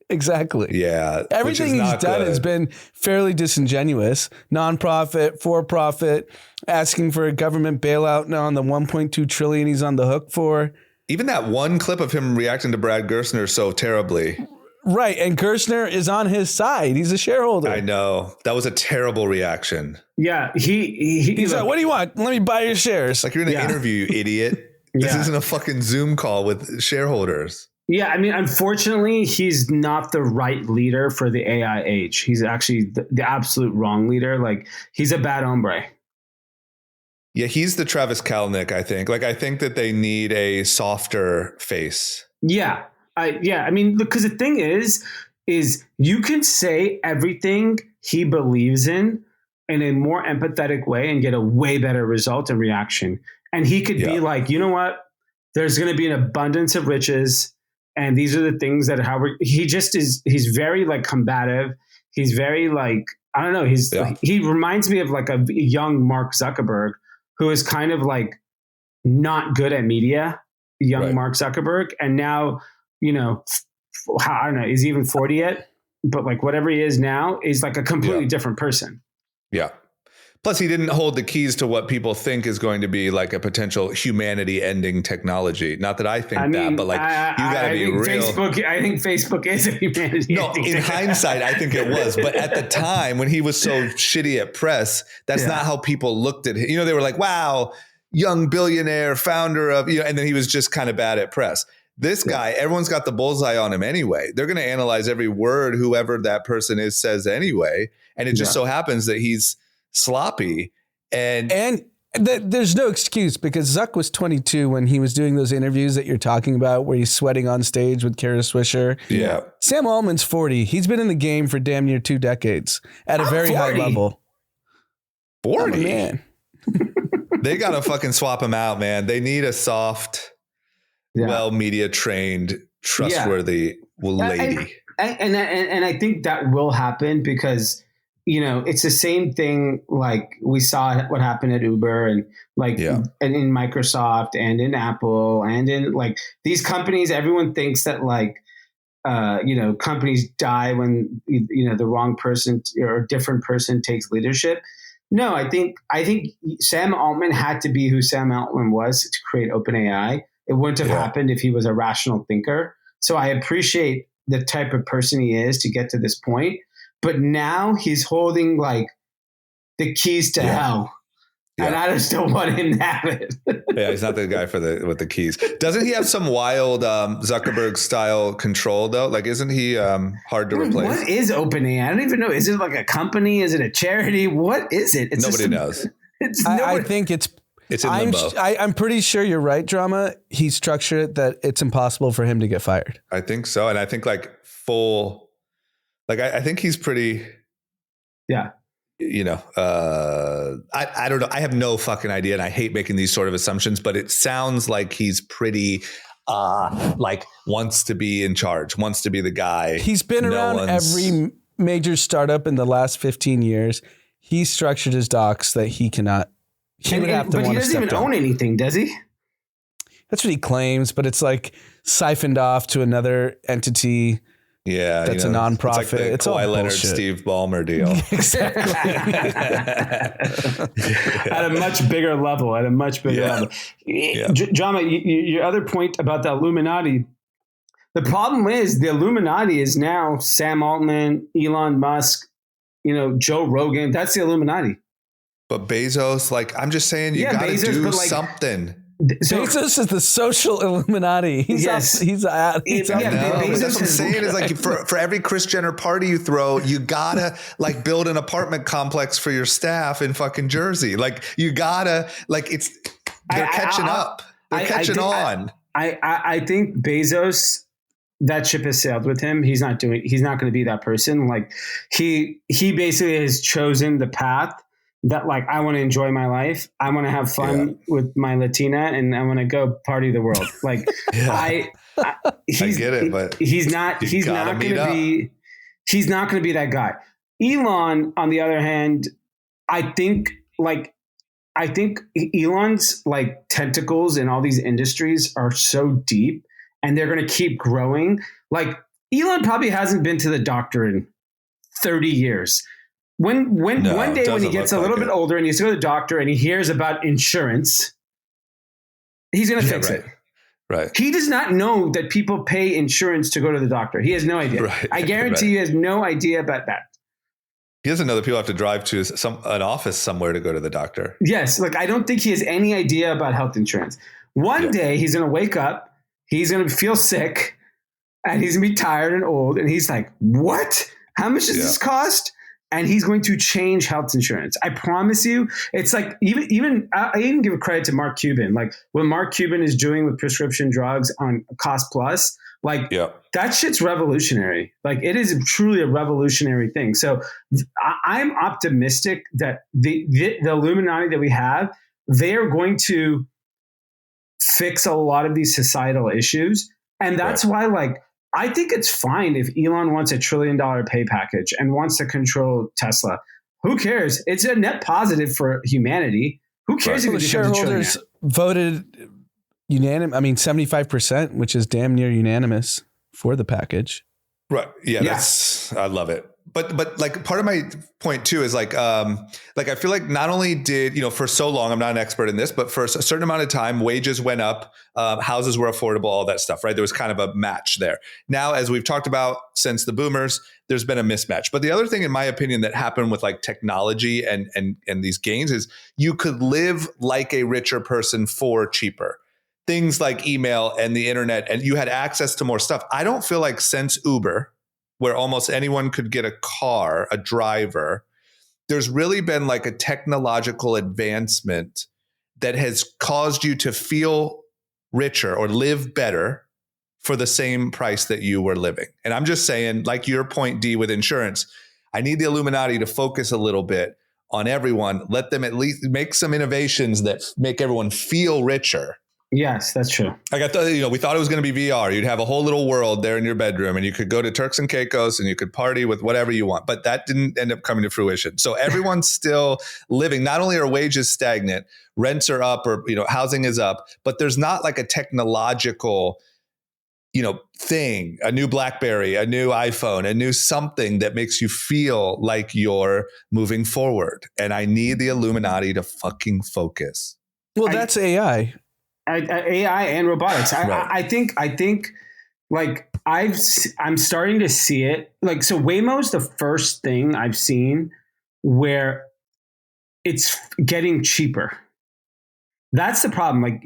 Exactly. Yeah. Everything he's done has been fairly disingenuous. Nonprofit, for-profit, asking for a government bailout now on the $1.2 trillion he's on the hook for. Even that one clip of him reacting to Brad Gerstner so terribly. Right. And Gerstner is on his side. He's a shareholder. I know. That was a terrible reaction. Yeah. He's like, what do you want? Let me buy your shares. Like, you're in an interview, you idiot. This isn't a fucking Zoom call with shareholders. Yeah. I mean, unfortunately, he's not the right leader for the AI age. He's actually the absolute wrong leader. Like, he's a bad hombre. Yeah. He's the Travis Kalanick, I think. Like, I think that they need a softer face. Yeah. I mean, because the thing is you can say everything he believes in a more empathetic way and get a way better result and reaction. And he could be like, you know what? There's going to be an abundance of riches. And these are the things that he's very like combative. He's very like, I don't know. He reminds me of like a young Mark Zuckerberg who is kind of like not good at media, Mark Zuckerberg. And now, I don't know, is he even 40 yet? But like whatever he is now is like a completely different person. Yeah. Plus, he didn't hold the keys to what people think is going to be like a potential humanity-ending technology. Not that I think that, but like you got to be real. I think Facebook is a humanity. No, in hindsight, I think it was. But at the time, when he was so shitty at press, that's not how people looked at him. They were like, "Wow, young billionaire, founder of," and then he was just kind of bad at press. This guy, everyone's got the bullseye on him anyway. They're going to analyze every word whoever that person is says anyway, and it just so happens that he's sloppy and there's no excuse because Zuck was 22 when he was doing those interviews that you're talking about where he's sweating on stage with Kara Swisher. Yeah. Sam Altman's 40. He's been in the game for damn near 2 decades at a very 40. High level. 40? Oh, man. They got to fucking swap him out, man. They need a soft, well media trained, trustworthy lady. And I think that will happen because it's the same thing. Like we saw what happened at Uber and like and in Microsoft and in Apple and in like these companies. Everyone thinks that like companies die when the wrong person or a different person takes leadership. No, I think Sam Altman had to be who Sam Altman was to create OpenAI. It wouldn't have happened if he was a rational thinker. So I appreciate the type of person he is to get to this point. But now he's holding like the keys to hell. Yeah. And I just don't want him to have it. He's not the guy with the keys. Doesn't he have some wild Zuckerberg style control though? Like, isn't he hard to replace? What is OpenAI? I don't even know. Is it like a company? Is it a charity? What is it? Nobody knows. I think it's in limbo. I'm pretty sure you're right, Drama. He structured it that it's impossible for him to get fired. I think so. And I think like I think he's pretty, I don't know. I have no fucking idea. And I hate making these sort of assumptions, but it sounds like he's pretty, wants to be in charge, wants to be the guy. He's been around every major startup in the last 15 years. He structured his docs that he cannot, would have to but he doesn't even own anything, does he? That's what he claims, but it's like siphoned off to another entity. Yeah, that's a nonprofit. It's like the Kawhi Leonard, Steve Ballmer deal. Exactly. At a much bigger level. Level. Yeah. Drama, your other point about the Illuminati. The problem is the Illuminati is now Sam Altman, Elon Musk, Joe Rogan. That's the Illuminati. But Bezos, I'm just saying, you got to do something. Bezos is the social Illuminati. That's what I'm saying is for every Kris Jenner party you throw, you gotta build an apartment complex for your staff in fucking Jersey. You gotta they're catching up. They're catching on. I think Bezos, that ship has sailed with him. He's not going to be that person. He basically has chosen the path that I want to enjoy my life. I want to have fun with my Latina and I want to go party the world. I get it, but he's not going to be that guy. Elon, on the other hand, I think Elon's like tentacles in all these industries are so deep, and they're going to keep growing. Like Elon probably hasn't been to the doctor in 30 years. When one day when he gets a little bit older and he has to go to the doctor and he hears about insurance, he's going to fix it. Right. He does not know that people pay insurance to go to the doctor. He has no idea. Right. I guarantee he has no idea about that. He doesn't know that people have to drive to an office somewhere to go to the doctor. Yes. Like, I don't think he has any idea about health insurance. One day he's going to wake up, he's going to feel sick, and he's going to be tired and old. And he's like, what? How much does this cost? And he's going to change health insurance. I promise you. It's like, I even give credit to Mark Cuban. Like what Mark Cuban is doing with prescription drugs on Cost Plus, like that shit's revolutionary. Like it is truly a revolutionary thing. So I'm optimistic that the Illuminati that we have, they are going to fix a lot of these societal issues. And that's why, like, I think it's fine if Elon wants $1 trillion pay package and wants to control Tesla. Who cares? It's a net positive for humanity. Who cares if the shareholders voted 75%, which is damn near unanimous for the package. Right. Yeah. I love it. But like part of my point too is like I feel like not only did, for so long, I'm not an expert in this, but for a certain amount of time, wages went up, houses were affordable, all that stuff, right? There was kind of a match there. Now, as we've talked about since the boomers, there's been a mismatch. But the other thing, in my opinion, that happened with like technology and these gains is you could live like a richer person for cheaper. Things like email and the internet, and you had access to more stuff. I don't feel like since Uber, where almost anyone could get a car, a driver, there's really been like a technological advancement that has caused you to feel richer or live better for the same price that you were living. And I'm just saying, like your point, D, with insurance, I need the Illuminati to focus a little bit on everyone. Let them at least make some innovations that make everyone feel richer. Yes, that's true. Like I thought, we thought it was going to be VR. You'd have a whole little world there in your bedroom and you could go to Turks and Caicos and you could party with whatever you want. But that didn't end up coming to fruition. So everyone's still living. Not only are wages stagnant, rents are up or, housing is up, but there's not like a technological, thing, a new BlackBerry, a new iPhone, a new something that makes you feel like you're moving forward. And I need the Illuminati to fucking focus. Well, that's AI. AI and robotics. I think like I'm starting to see it. Like, so Waymo's the first thing I've seen where it's getting cheaper. That's the problem. Like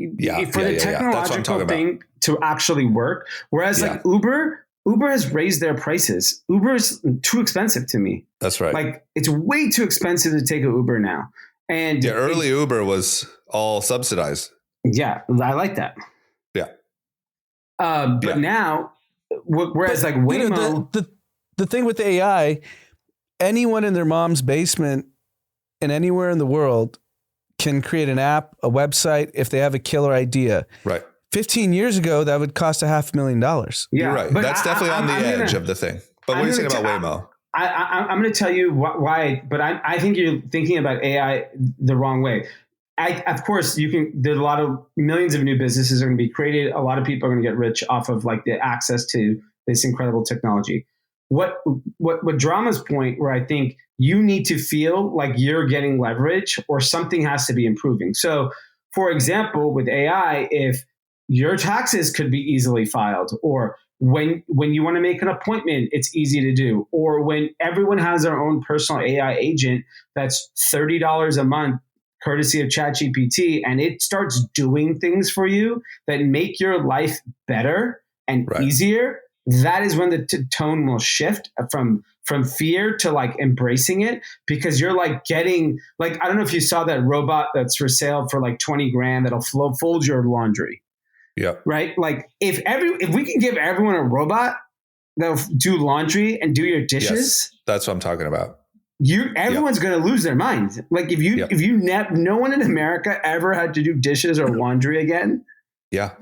for the technological thing to actually work. Whereas like Uber has raised their prices. Uber is too expensive to me. That's right. Like it's way too expensive to take an Uber now. And early Uber was all subsidized. Yeah, I like that. Yeah. But now, whereas like Waymo, the thing with AI, anyone in their mom's basement and anywhere in the world can create an app, a website, if they have a killer idea. Right. 15 years ago, that would cost $500,000. Yeah, you're right. That's definitely on the edge of the thing. But what do you think about Waymo? I'm going to tell you why, but I think you're thinking about AI the wrong way. Of course, there's a lot of millions of new businesses are going to be created. A lot of people are going to get rich off of like the access to this incredible technology. What Drama's point where I think you need to feel like you're getting leverage or something has to be improving. So for example, with AI, if your taxes could be easily filed, or when you want to make an appointment, it's easy to do, or when everyone has their own personal AI agent that's $30 a month, courtesy of ChatGPT, and it starts doing things for you that make your life better and easier, that is when the tone will shift from fear to like embracing it, because you're like getting like, I don't know if you saw that robot that's for sale for like 20 grand that'll fold your laundry. Yeah. Right. Like if we can give everyone a robot that'll do laundry and do your dishes. Yes, that's what I'm talking about. Everyone's going to lose their mind. Like if no one in America ever had to do dishes or laundry again. Yeah.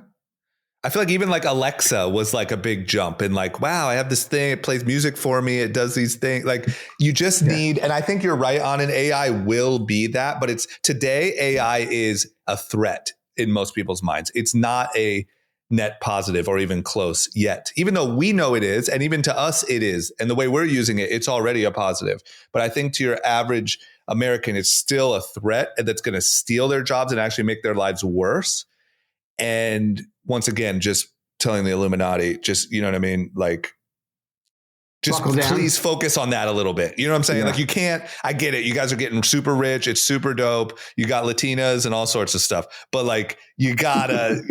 I feel like even like Alexa was like a big jump in like, wow, I have this thing. It plays music for me. It does these things. Like you just need, and I think you're right on an AI will be that, but it's today AI is a threat in most people's minds. It's not a net positive or even close yet, even though we know it is. And even to us, it is. And the way we're using it, it's already a positive. But I think to your average American, it's still a threat that's going to steal their jobs and actually make their lives worse. And once again, just telling the Illuminati, just, you know what I mean? Like, just please focus on that a little bit. You know what I'm saying? Yeah. Like you can't, I get it. You guys are getting super rich. It's super dope. You got Latinas and all sorts of stuff, but like, you gotta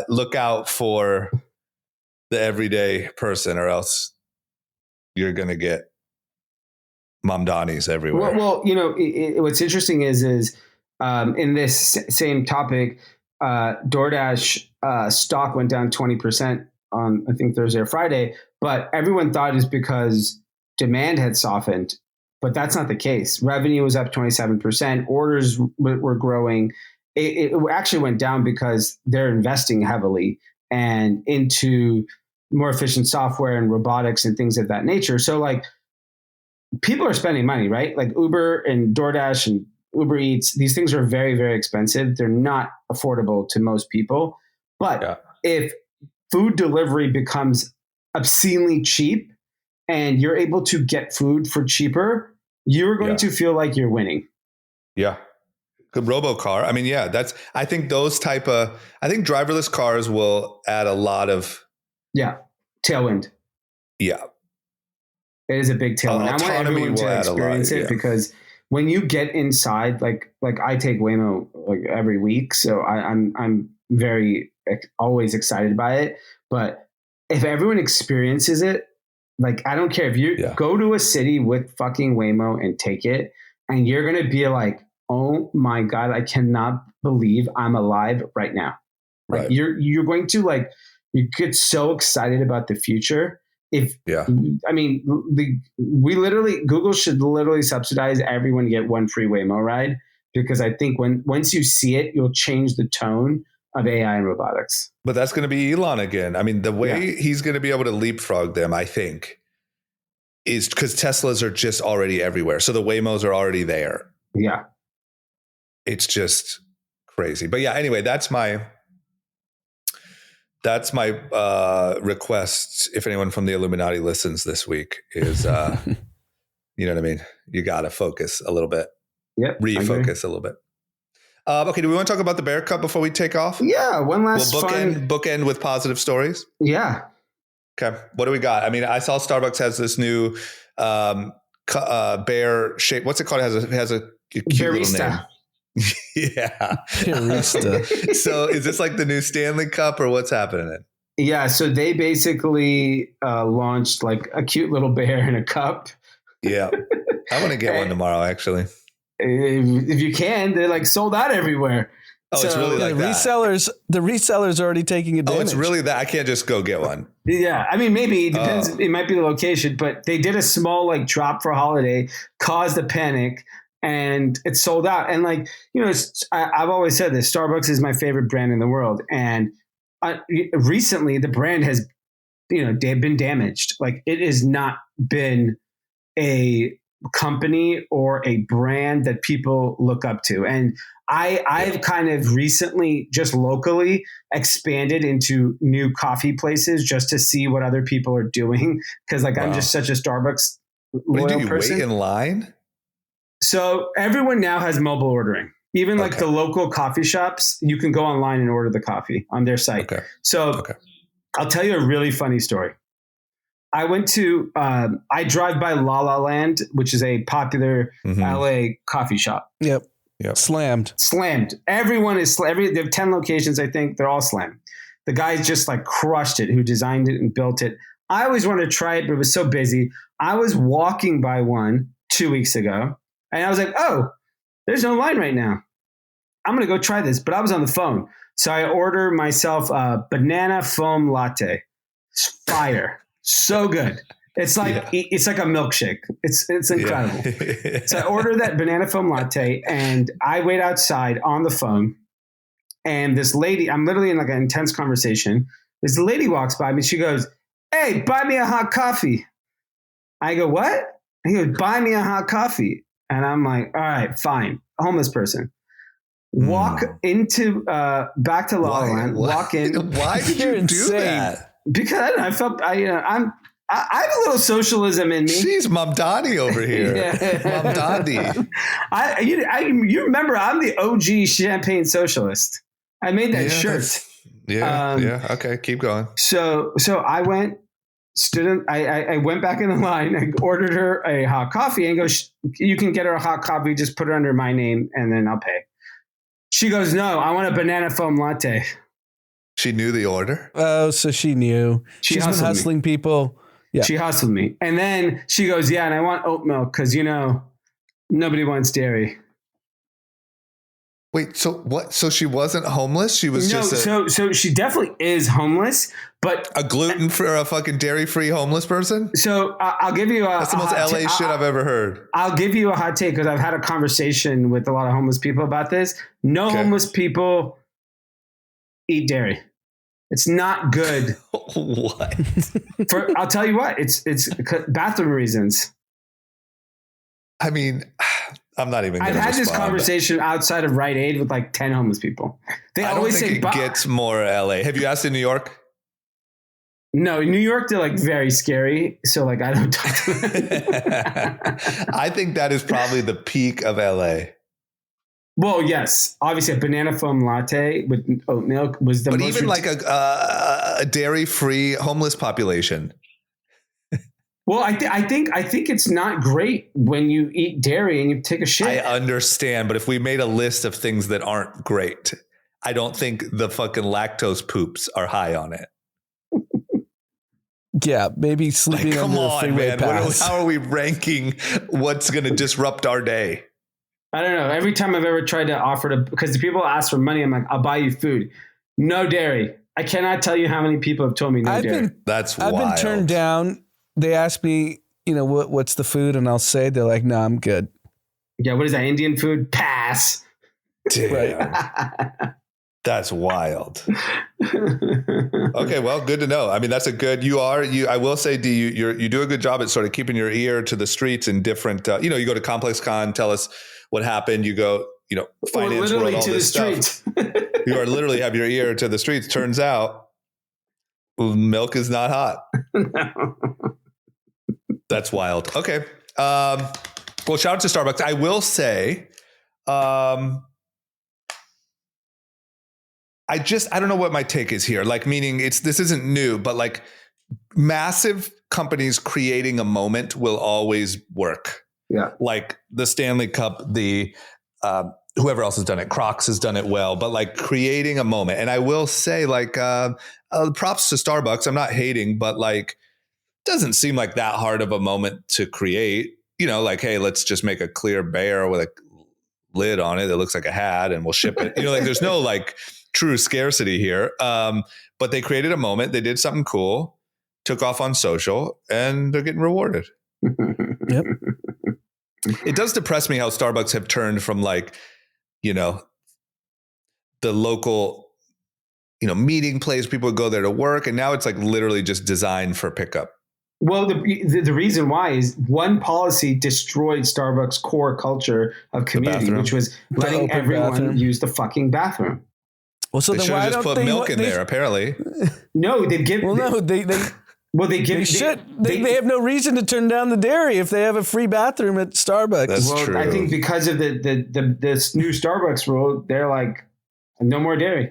look out for the everyday person or else you're going to get Mamdanis everywhere. Well, you know, what's interesting is in this same topic, DoorDash stock went down 20% on, I think, Thursday or Friday, but everyone thought it's because demand had softened, but that's not the case. Revenue was up 27%. Orders were growing. It actually went down because they're investing heavily and into more efficient software and robotics and things of that nature. So like, people are spending money, right? Like Uber and DoorDash and Uber Eats, these things are very, very expensive. They're not affordable to most people. But if food delivery becomes obscenely cheap and you're able to get food for cheaper, you're going to feel like you're winning. Yeah. Good robocar. I mean, I think driverless cars will add a lot of. Tailwind. Yeah. It is a big tailwind. I want everyone to experience it because when you get inside, like I take Waymo like every week, so I'm very always excited by it. But if everyone experiences it, like I don't care if you go to a city with fucking Waymo and take it, and you're gonna be like, oh my God, I cannot believe I'm alive right now. Like you're going to like you get so excited about the future. I mean, Google should literally subsidize everyone to get one free Waymo ride, because I think once you see it, you'll change the tone of AI and robotics. But that's going to be Elon again. I mean, the way he's going to be able to leapfrog them, I think, is because Teslas are just already everywhere. So the Waymos are already there. Yeah. It's just crazy. But yeah, anyway, that's my request. If anyone from the Illuminati listens this week, is you know what I mean? You got to focus a little bit. Yep. Refocus a little bit. Okay. Do we want to talk about the Bear Cup before we take off? Yeah. One last bookend with positive stories. Yeah. Okay. What do we got? I mean, I saw Starbucks has this new bear shape. What's it called? It has a cute Barista. Little name. Yeah. Barista. So is this like the new Stanley Cup or what's happening? Yeah. So they basically launched like a cute little bear in a cup. Yeah. I want to get one tomorrow, actually. If you can, they're like sold out everywhere. Oh, it's really like that. The resellers are already taking advantage. Oh, it's really that. I can't just go get one. Yeah. I mean, maybe it depends. It might be the location, but they did a small like drop for holiday, caused a panic, and it's sold out. And like, you know, I've always said this, Starbucks is my favorite brand in the world. And recently the brand has, they've been damaged. Like it has not been a company or a brand that people look up to. And I've kind of recently just locally expanded into new coffee places just to see what other people are doing. Cause like, I'm just such a Starbucks loyal person. Wait in line? So everyone now has mobile ordering. Even like the local coffee shops, you can go online and order the coffee on their site. Okay. So I'll tell you a really funny story. I went to, I drive by La La Land, which is a popular LA coffee shop. Yep. Slammed. Everyone is, they have 10 locations, I think. They're all slammed. The guy just like crushed it, who designed it and built it. I always wanted to try it, but it was so busy. I was walking by one 2 weeks ago and I was like, oh, there's no line right now. I'm going to go try this. But I was on the phone. So I ordered myself a banana foam latte. It's fire. So good. It's like a milkshake. It's incredible. Yeah. So I order that banana foam latte, and I wait outside on the phone. And this lady, I'm literally in like an intense conversation. This lady walks by me. She goes, "Hey, buy me a hot coffee." I go, "What?" He goes, "Buy me a hot coffee." And I'm like, "All right, fine." Homeless person. Walk into back to La La Land. Walk in. Why did you do that? Because I don't know, I felt I have a little socialism in me. She's Mamdani over here. Mamdani. You remember I'm the OG champagne socialist. I made that shirt. Yeah. Okay, keep going. So I went, I went back in the line. I ordered her a hot coffee and goes, "You can get her a hot coffee. Just put her under my name and then I'll pay." She goes, "No, I want a banana foam latte." She knew the order. Oh, so she knew. She's been hustling people. Yeah. She hustled me. And then she goes, "Yeah, and I want oat milk because, nobody wants dairy." Wait, so what? So she wasn't homeless? She was so she definitely is homeless, but a gluten-free or a fucking dairy-free homeless person? So I'll give you that's the most LA shit I've ever heard. I'll give you a hot take because I've had a conversation with a lot of homeless people about this. No homeless people eat dairy. It's not good. What? I'll tell you what. It's bathroom reasons. I mean, I'm not even. I've had this conversation outside of Rite Aid with like 10 homeless people. They always say it gets more LA. Have you asked in New York? No, in New York they're like very scary. So like I don't talk to them. I think that is probably the peak of LA. Well, yes, obviously a banana foam latte with oat milk was the most. But even like a dairy-free homeless population. Well, I think it's not great when you eat dairy and you take a shit. I understand, but if we made a list of things that aren't great, I don't think the fucking lactose poops are high on it. Yeah, maybe sleeping under a freeway pass. How are we ranking what's going to disrupt our day? I don't know. Every time I've ever tried to offer because the people ask for money, I'm like, "I'll buy you food. No dairy." I cannot tell you how many people have told me no dairy. I've been turned down. They ask me, what's the food? And I'll say, they're like, "No, I'm good." Yeah. What is that? Indian food? Pass. Damn. Right. That's wild. Okay. Well, good to know. I mean, that's I will say, D, you do a good job at sort of keeping your ear to the streets and different, you go to Complex Con, tell us what happened. You go, finance world, all this stuff. You are literally have your ear to the streets. Turns out milk is not hot. No. That's wild. Okay. Well, shout out to Starbucks. I will say, I don't know what my take is here. Like, meaning this isn't new, but like massive companies creating a moment will always work. Yeah. Like the Stanley Cup, the whoever else has done it, Crocs has done it well, but like creating a moment. And I will say, like, props to Starbucks. I'm not hating, but like, doesn't seem like that hard of a moment to create. Like, hey, let's just make a clear bear with a lid on it that looks like a hat, and we'll ship it. Like, there's no like true scarcity here. But they created a moment. They did something cool, took off on social, and they're getting rewarded. Yep. It does depress me how Starbucks have turned from like, the local, meeting place. People would go there to work. And now it's like literally just designed for pickup. Well, the reason why is one policy destroyed Starbucks' core culture of community, which was letting everyone use the fucking bathroom. Well, so they then why just don't put milk in there? Apparently, no, they give. Well, no, they have no reason to turn down the dairy if they have a free bathroom at Starbucks. That's true. I think because of this new Starbucks rule, they're like, no more dairy.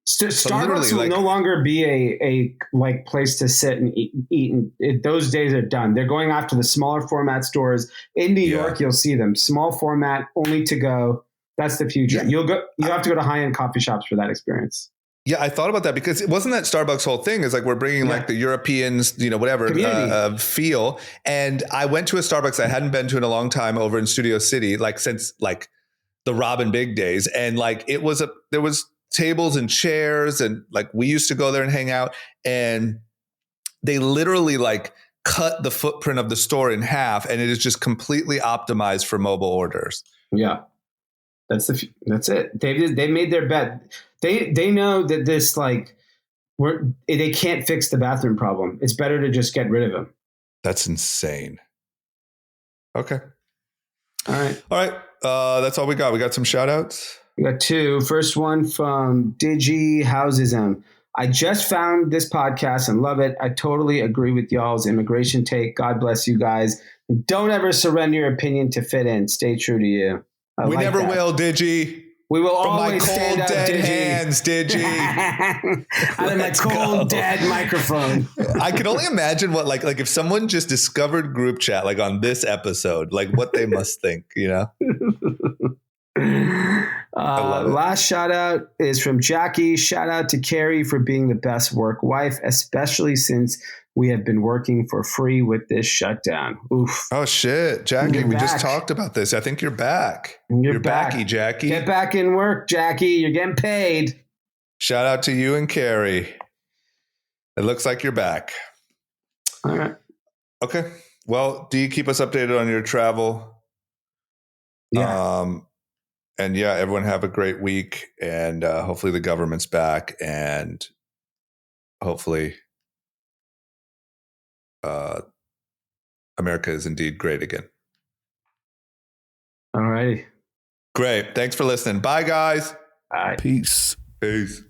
Starbucks will no longer be a like place to sit and eat. And those days are done. They're going after the smaller format stores in New York. You'll see them small format, only to go. That's the future. Yeah. You have to go to high end coffee shops for that experience. Yeah, I thought about that because it wasn't that Starbucks' whole thing is like we're bringing like the Europeans, feel. And I went to a Starbucks I hadn't been to in a long time over in Studio City, like since like the Robin Big days, and like there was tables and chairs, and like we used to go there and hang out, and they literally like cut the footprint of the store in half, and it is just completely optimized for mobile orders. Yeah, that's it. They made their bet. They know that this they can't fix the bathroom problem. It's better to just get rid of them. That's insane. Okay. All right. That's all we got. We got some shout outs. We got two. First one from Digi Housesm. I just found this podcast and love it. I totally agree with y'all's immigration take. God bless you guys. Don't ever surrender your opinion to fit in. Stay true to you. We like never will, Digi. We will from always my stand cold, up, dead Digi. hands, Digi. Out of my cold, dead microphone. I can only imagine what like if someone just discovered group chat like on this episode, like what they must think, you know? Last shout out is from Jackie. Shout out to Carrie for being the best work wife, especially since we have been working for free with this shutdown. Oof. Oh shit, Jackie, we just talked about this. I think you're back. You're backy, Jackie. Get back in work, Jackie. You're getting paid. Shout out to you and Carrie. It looks like you're back. All right. Okay. Well, do you keep us updated on your travel? Yeah. And yeah, everyone have a great week, and hopefully the government's back, and hopefully America is indeed great again. All righty. Great. Thanks for listening. Bye, guys. Bye. Peace. Peace.